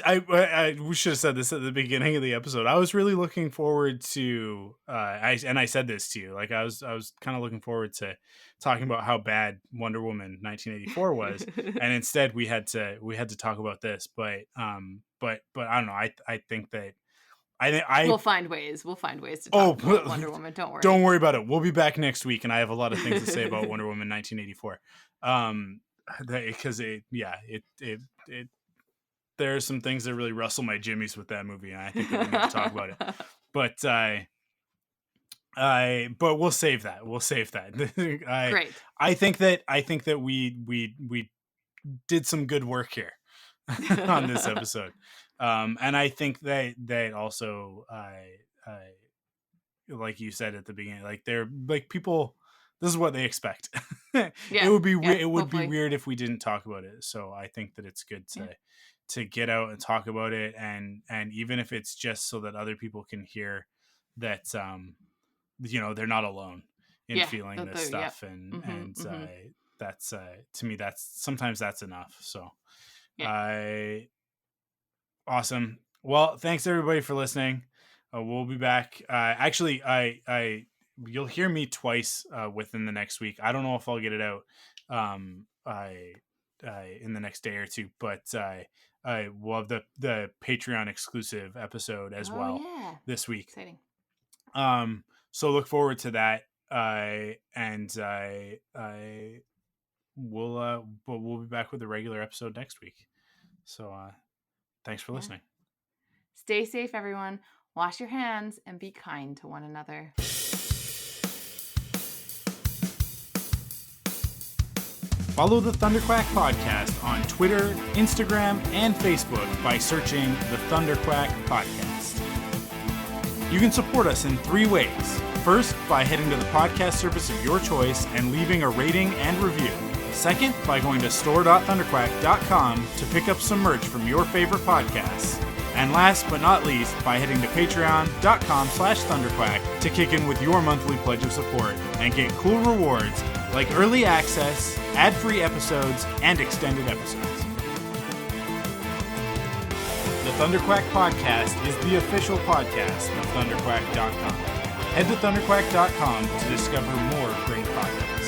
should have said this at the beginning of the episode. I was really looking forward to I said this to you. Like I was kind of looking forward to talking about how bad Wonder Woman 1984 was, and instead we had to talk about this. But I don't know. I think that we'll find ways. We'll find ways to talk about Wonder Woman. Don't worry. Don't worry about it. We'll be back next week, and I have a lot of things to say about Wonder Woman 1984. Because there are some things that really rustle my jimmies with that movie, and I think that we need to talk about it. But we'll save that. Great. I think that we did some good work here on this episode. And I think that also, like you said at the beginning, like they're like people, this is what they expect. It would be be weird if we didn't talk about it. So I think that it's good to get out and talk about it, and even if it's just so that other people can hear that, they're not alone in feeling this stuff. That's to me, sometimes that's enough. So awesome. Well, thanks everybody for listening. We'll be back. Actually, you'll hear me twice within the next week. I don't know if I'll get it out in the next day or two, but I will have the Patreon exclusive episode as well this week. Exciting. So look forward to that. And we'll be back with a regular episode next week. So thanks for listening. Stay safe, everyone. Wash your hands and be kind to one another. Follow the Thunderquack Podcast on Twitter, Instagram, and Facebook by searching the Thunderquack Podcast. You can support us in 3 ways. First, by heading to the podcast service of your choice and leaving a rating and review. Second, by going to store.thunderquack.com to pick up some merch from your favorite podcasts. And last but not least, by heading to patreon.com/thunderquack to kick in with your monthly pledge of support and get cool rewards like early access, ad-free episodes, and extended episodes. The Thunderquack Podcast is the official podcast of thunderquack.com. Head to thunderquack.com to discover more great podcasts.